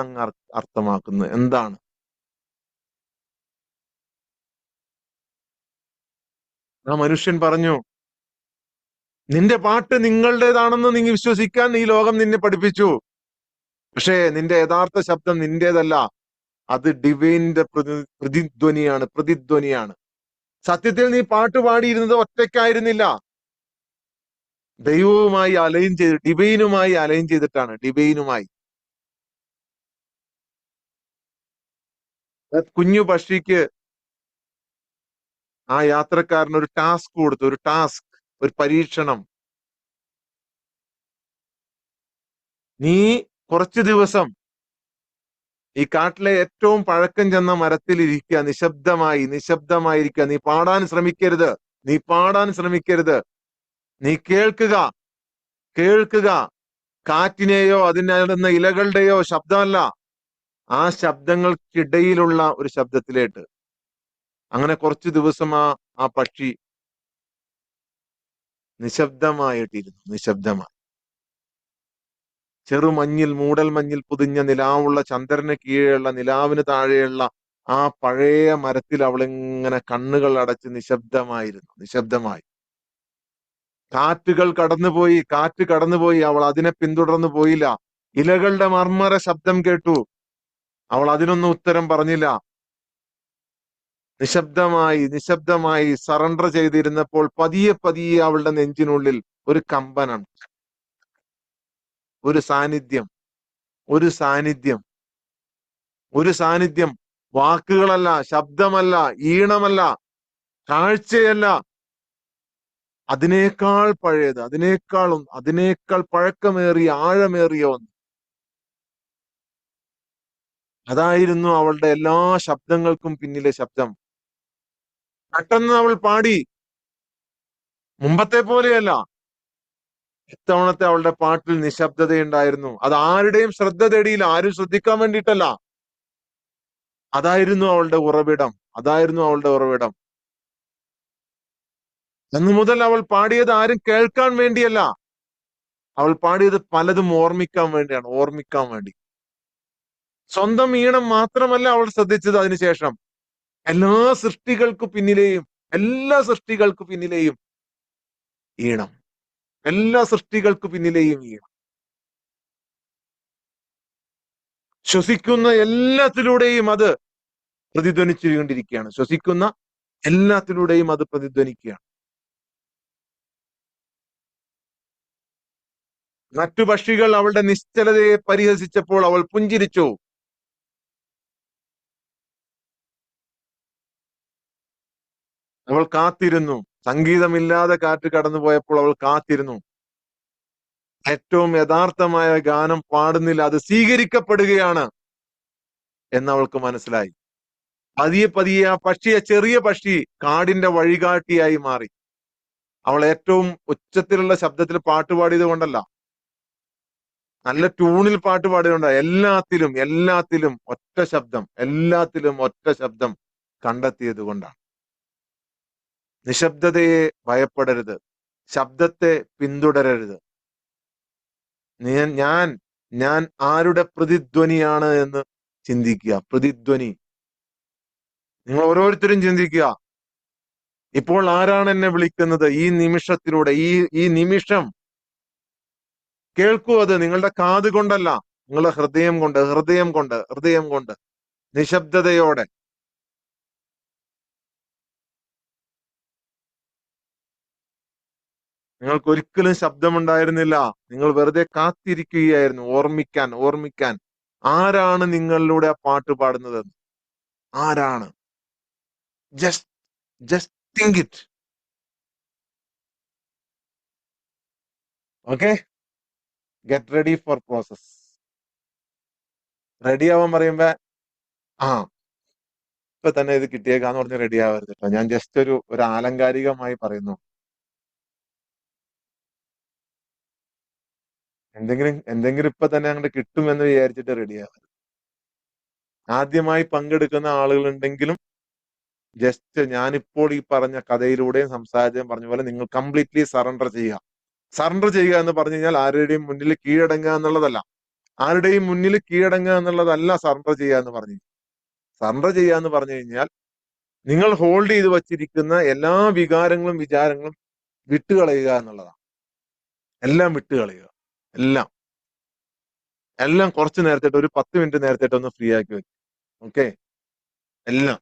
അങ്ങ് അർത്ഥമാക്കുന്നത്? എന്താണ്? ആ മനുഷ്യൻ പറഞ്ഞു, നിന്റെ പാട്ട് നിങ്ങളുടേതാണെന്ന് നീ വിശ്വസിക്കാൻ ഈ ലോകം നിന്നെ പഠിപ്പിച്ചു. പക്ഷേ നിന്റെ യഥാർത്ഥ ശബ്ദം നിന്റേതല്ല. അത് ഡിവൈനിന്റെ പ്രതിധ്വനിയാണ്, പ്രതിധ്വനിയാണ്. സത്യത്തിൽ നീ പാട്ട് പാടിയിരുന്നത് ഒറ്റയ്ക്കായിരുന്നില്ല, ദൈവവുമായി അലൈൻ ചെയ്ത്, ഡിവൈനുമായി അലൈൻ ചെയ്തിട്ടാണ്, ഡിവൈനുമായി. കുഞ്ഞു പക്ഷിക്ക് ആ യാത്രക്കാരന് ഒരു ടാസ്ക് കൊടുത്തു, ഒരു ടാസ്ക്, ഒരു പരീക്ഷണം. നീ കുറച്ചു ദിവസം ഈ കാട്ടിലെ ഏറ്റവും പഴക്കം ചെന്ന മരത്തിൽ ഇരിക്കുക, നിശബ്ദമായി, നിശബ്ദമായിരിക്കുക. നീ പാടാൻ ശ്രമിക്കരുത്, നീ പാടാൻ ശ്രമിക്കരുത്. നീ കേൾക്കുക, കേൾക്കുക. കാറ്റിനെയോ അതിനടുന്ന ഇലകളുടെയോ ശബ്ദമല്ല, ആ ശബ്ദങ്ങൾക്കിടയിലുള്ള ഒരു ശബ്ദത്തിലേട്ട്. അങ്ങനെ കുറച്ചു ദിവസം ആ പക്ഷി നിശബ്ദമായിട്ടിരുന്നു, നിശബ്ദമായി. ചെറുമഞ്ഞിൽ, മൂടൽ മഞ്ഞിൽ പൊതിഞ്ഞ നിലാവുള്ള ചന്ദ്രന് കീഴെയുള്ള, നിലാവിന് താഴെയുള്ള ആ പഴയ മരത്തിൽ അവളിങ്ങനെ കണ്ണുകൾ അടച്ച് നിശബ്ദമായിരുന്നു, നിശബ്ദമായി. കാറ്റുകൾ കടന്നുപോയി, കാറ്റ് കടന്നുപോയി, അവൾ അതിനെ പിന്തുടർന്നു പോയില്ല. ഇലകളുടെ മർമ്മര ശബ്ദം കേട്ടു, അവൾ അതിനൊന്നും ഉത്തരം പറഞ്ഞില്ല. നിശബ്ദമായി, നിശബ്ദമായി സറണ്ടർ ചെയ്തിരുന്നപ്പോൾ പതിയെ പതിയെ അവളുടെ നെഞ്ചിനുള്ളിൽ ഒരു കമ്പനം, ഒരു സാന്നിധ്യം, ഒരു സാന്നിധ്യം, ഒരു സാന്നിധ്യം. വാക്കുകളല്ല, ശബ്ദമല്ല, ഈണമല്ല, കാഴ്ചയല്ല, അതിനേക്കാൾ പഴയത്, അതിനേക്കാൾ പഴക്കമേറിയ, ആഴമേറിയ ഒന്ന്. അതായിരുന്നു അവളുടെ എല്ലാ ശബ്ദങ്ങൾക്കും പിന്നിലെ ശബ്ദം. പെട്ടെന്ന് അവൾ പാടി. മുമ്പത്തെ പോലെയല്ല, ഇത്തവണത്തെ അവളുടെ പാട്ടിൽ നിശബ്ദതയുണ്ടായിരുന്നു. അത് ആരുടെയും ശ്രദ്ധ തേടിയില്ല, ആരും ശ്രദ്ധിക്കാൻ വേണ്ടിയിട്ടല്ല. അതായിരുന്നു അവളുടെ ഉറവിടം, അതായിരുന്നു അവളുടെ ഉറവിടം. അന്നു മുതൽ അവൾ പാടിയത് ആരും കേൾക്കാൻ വേണ്ടിയല്ല, അവൾ പാടിയത് പലതും ഓർമ്മിക്കാൻ വേണ്ടിയാണ്, ഓർമ്മിക്കാൻ വേണ്ടി. സ്വന്തം ഈണം മാത്രമല്ല അവൾ ശ്രദ്ധിച്ചത്. അതിനുശേഷം എല്ലാ സൃഷ്ടികൾക്ക് പിന്നിലെയും, എല്ലാ സൃഷ്ടികൾക്ക് പിന്നിലെയും ഈണം, എല്ലാ സൃഷ്ടികൾക്ക് പിന്നിലെയും ഈണം. ശ്വസിക്കുന്ന എല്ലാത്തിലൂടെയും അത് പ്രതിധ്വനിച്ചുകൊണ്ടിരിക്കുകയാണ്, ശ്വസിക്കുന്ന എല്ലാത്തിലൂടെയും അത് പ്രതിധ്വനിക്കുകയാണ്. മറ്റു പക്ഷികൾ അവളുടെ നിശ്ചലതയെ പരിഹസിച്ചപ്പോൾ അവൾ പുഞ്ചിരിച്ചു. അവൾ കാത്തിരുന്നു. സംഗീതമില്ലാതെ കാറ്റ് കടന്നുപോയപ്പോൾ അവൾ കാത്തിരുന്നു. ഏറ്റവും യഥാർത്ഥമായ ഗാനം പാടുന്നില്ല, അത് സ്വീകരിക്കപ്പെടുകയാണ് എന്ന് അവൾക്ക് മനസ്സിലായി. പതിയെ പതിയെ ആ പക്ഷിയെ, ചെറിയ പക്ഷി കാടിന്റെ വഴികാട്ടിയായി മാറി. അവൾ ഏറ്റവും ഉച്ചത്തിലുള്ള ശബ്ദത്തിൽ പാട്ട് പാടിയത് കൊണ്ടല്ല, നല്ല ട്യൂണിൽ പാട്ട് പാടിയതുകൊണ്ട്, എല്ലാത്തിലും എല്ലാത്തിലും ഒറ്റ ശബ്ദം, എല്ലാത്തിലും ഒറ്റ ശബ്ദം കണ്ടെത്തിയത് കൊണ്ടാണ്. നിശബ്ദതയെ ഭയപ്പെടരുത്, ശബ്ദത്തെ പിന്തുടരരുത്. ഞാൻ ഞാൻ ആരുടെ പ്രതിധ്വനിയാണ് എന്ന് ചിന്തിക്കുക. പ്രതിധ്വനി. നിങ്ങൾ ഓരോരുത്തരും ചിന്തിക്കുക, ഇപ്പോൾ ആരാണ് എന്നെ വിളിക്കുന്നത്? ഈ നിമിഷത്തിലൂടെ, ഈ നിമിഷം കേൾക്കൂ. അത് നിങ്ങളുടെ കാത് കൊണ്ടല്ല, നിങ്ങളുടെ ഹൃദയം കൊണ്ട്, ഹൃദയം കൊണ്ട്, ഹൃദയം കൊണ്ട്, നിശബ്ദതയോടെ. നിങ്ങൾക്ക് ഒരിക്കലും ശബ്ദമുണ്ടായിരുന്നില്ല, നിങ്ങൾ വെറുതെ കാത്തിരിക്കുകയായിരുന്നു, ഓർമ്മിക്കാൻ, ഓർമ്മിക്കാൻ. ആരാണ് നിങ്ങളിലൂടെ ആ പാട്ട് പാടുന്നത്? ആരാണ്? Just just think it. Okay, get ready for process. Ready ആവാൻ പറയുമ്പോ ആ ഇപ്പൊ തന്നെ ഇത് കിട്ടിയേക്കാന്ന് പറഞ്ഞ് റെഡി ആവരുത് കേട്ടോ. ഞാൻ ജസ്റ്റ് ഒരു ആലങ്കാരികമായി പറയുന്നു. എന്തെങ്കിലും ഇപ്പൊ തന്നെ അങ്ങോട്ട് കിട്ടുമെന്ന് വിചാരിച്ചിട്ട് റെഡി ആവരുത്. ആദ്യമായി പങ്കെടുക്കുന്ന ആളുകളുണ്ടെങ്കിലും ജസ്റ്റ് ഞാനിപ്പോൾ ഈ പറഞ്ഞ കഥയിലൂടെയും സംസാരിച്ചും പറഞ്ഞ പോലെ നിങ്ങൾ കംപ്ലീറ്റ്ലി സറണ്ടർ ചെയ്യുക. സറണ്ടർ ചെയ്യുക എന്ന് പറഞ്ഞു കഴിഞ്ഞാൽ ആരുടെയും മുന്നിൽ കീഴടങ്ങുക എന്നുള്ളതല്ല, ആരുടെയും മുന്നിൽ കീഴടങ്ങുക എന്നുള്ളതല്ല സറണ്ടർ ചെയ്യുക എന്ന് പറഞ്ഞു. സറണ്ടർ ചെയ്യുക എന്ന് പറഞ്ഞു കഴിഞ്ഞാൽ നിങ്ങൾ ഹോൾഡ് ചെയ്ത് വച്ചിരിക്കുന്ന എല്ലാ വികാരങ്ങളും വിചാരങ്ങളും വിട്ടുകളയുക എന്നുള്ളതാണ്. എല്ലാം വിട്ടുകളയുക. എല്ലാം എല്ലാം കുറച്ച് നേരത്തേട്ട്, ഒരു 10 മിനിറ്റ് നേരത്തേട്ട് ഒന്ന് ഫ്രീ ആക്കി വെക്കുക. ഓക്കെ, എല്ലാം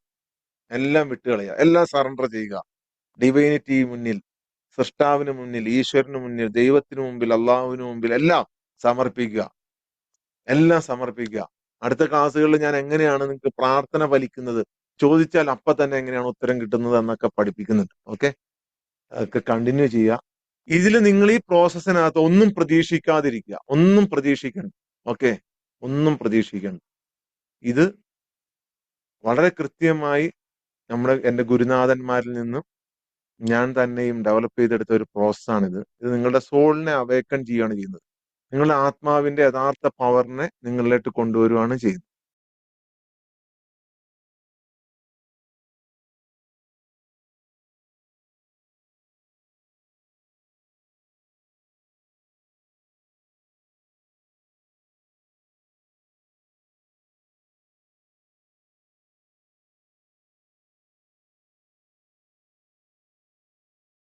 എല്ലാം വിട്ടുകളയുക, എല്ലാം സറണ്ടർ ചെയ്യുക. ഡിവൈനിറ്റി മുന്നിൽ, സൃഷ്ടാവിന് മുന്നിൽ, ഈശ്വരന് മുന്നിൽ, ദൈവത്തിന് മുമ്പിൽ, അള്ളാഹുവിന് മുമ്പിൽ എല്ലാം സമർപ്പിക്കുക. എല്ലാം സമർപ്പിക്കുക. അടുത്ത ക്ലാസ്സുകളിൽ ഞാൻ എങ്ങനെയാണ് നിങ്ങൾക്ക് പ്രാർത്ഥന ഫലിക്കുന്നത്, ചോദിച്ചാൽ അപ്പൊ തന്നെ എങ്ങനെയാണ് ഉത്തരം കിട്ടുന്നത് എന്നൊക്കെ പഠിപ്പിക്കുന്നുണ്ട്. ഓക്കെ, അതൊക്കെ കണ്ടിന്യൂ ചെയ്യുക. ഇതിൽ നിങ്ങൾ ഈ പ്രോസസ്സിനകത്ത് ഒന്നും പ്രതീക്ഷിക്കാതിരിക്കുക. ഒന്നും പ്രതീക്ഷിക്കണ്ട. ഓക്കെ, ഒന്നും പ്രതീക്ഷിക്കണ്ട. ഇത് വളരെ കൃത്യമായി എന്റെ ഗുരുനാഥന്മാരിൽ നിന്നും ഞാൻ തന്നെയും ഡെവലപ്പ് ചെയ്തെടുത്ത ഒരു പ്രോസസ്സാണിത്. ഇത് നിങ്ങളുടെ സോളിനെ അവേക്കൺ ചെയ്യുകയാണ് ചെയ്യുന്നത്. നിങ്ങളുടെ ആത്മാവിന്റെ യഥാർത്ഥ പവറിനെ നിങ്ങളിലേക്ക് കൊണ്ടുവരുവാണ് ചെയ്യുന്നത്.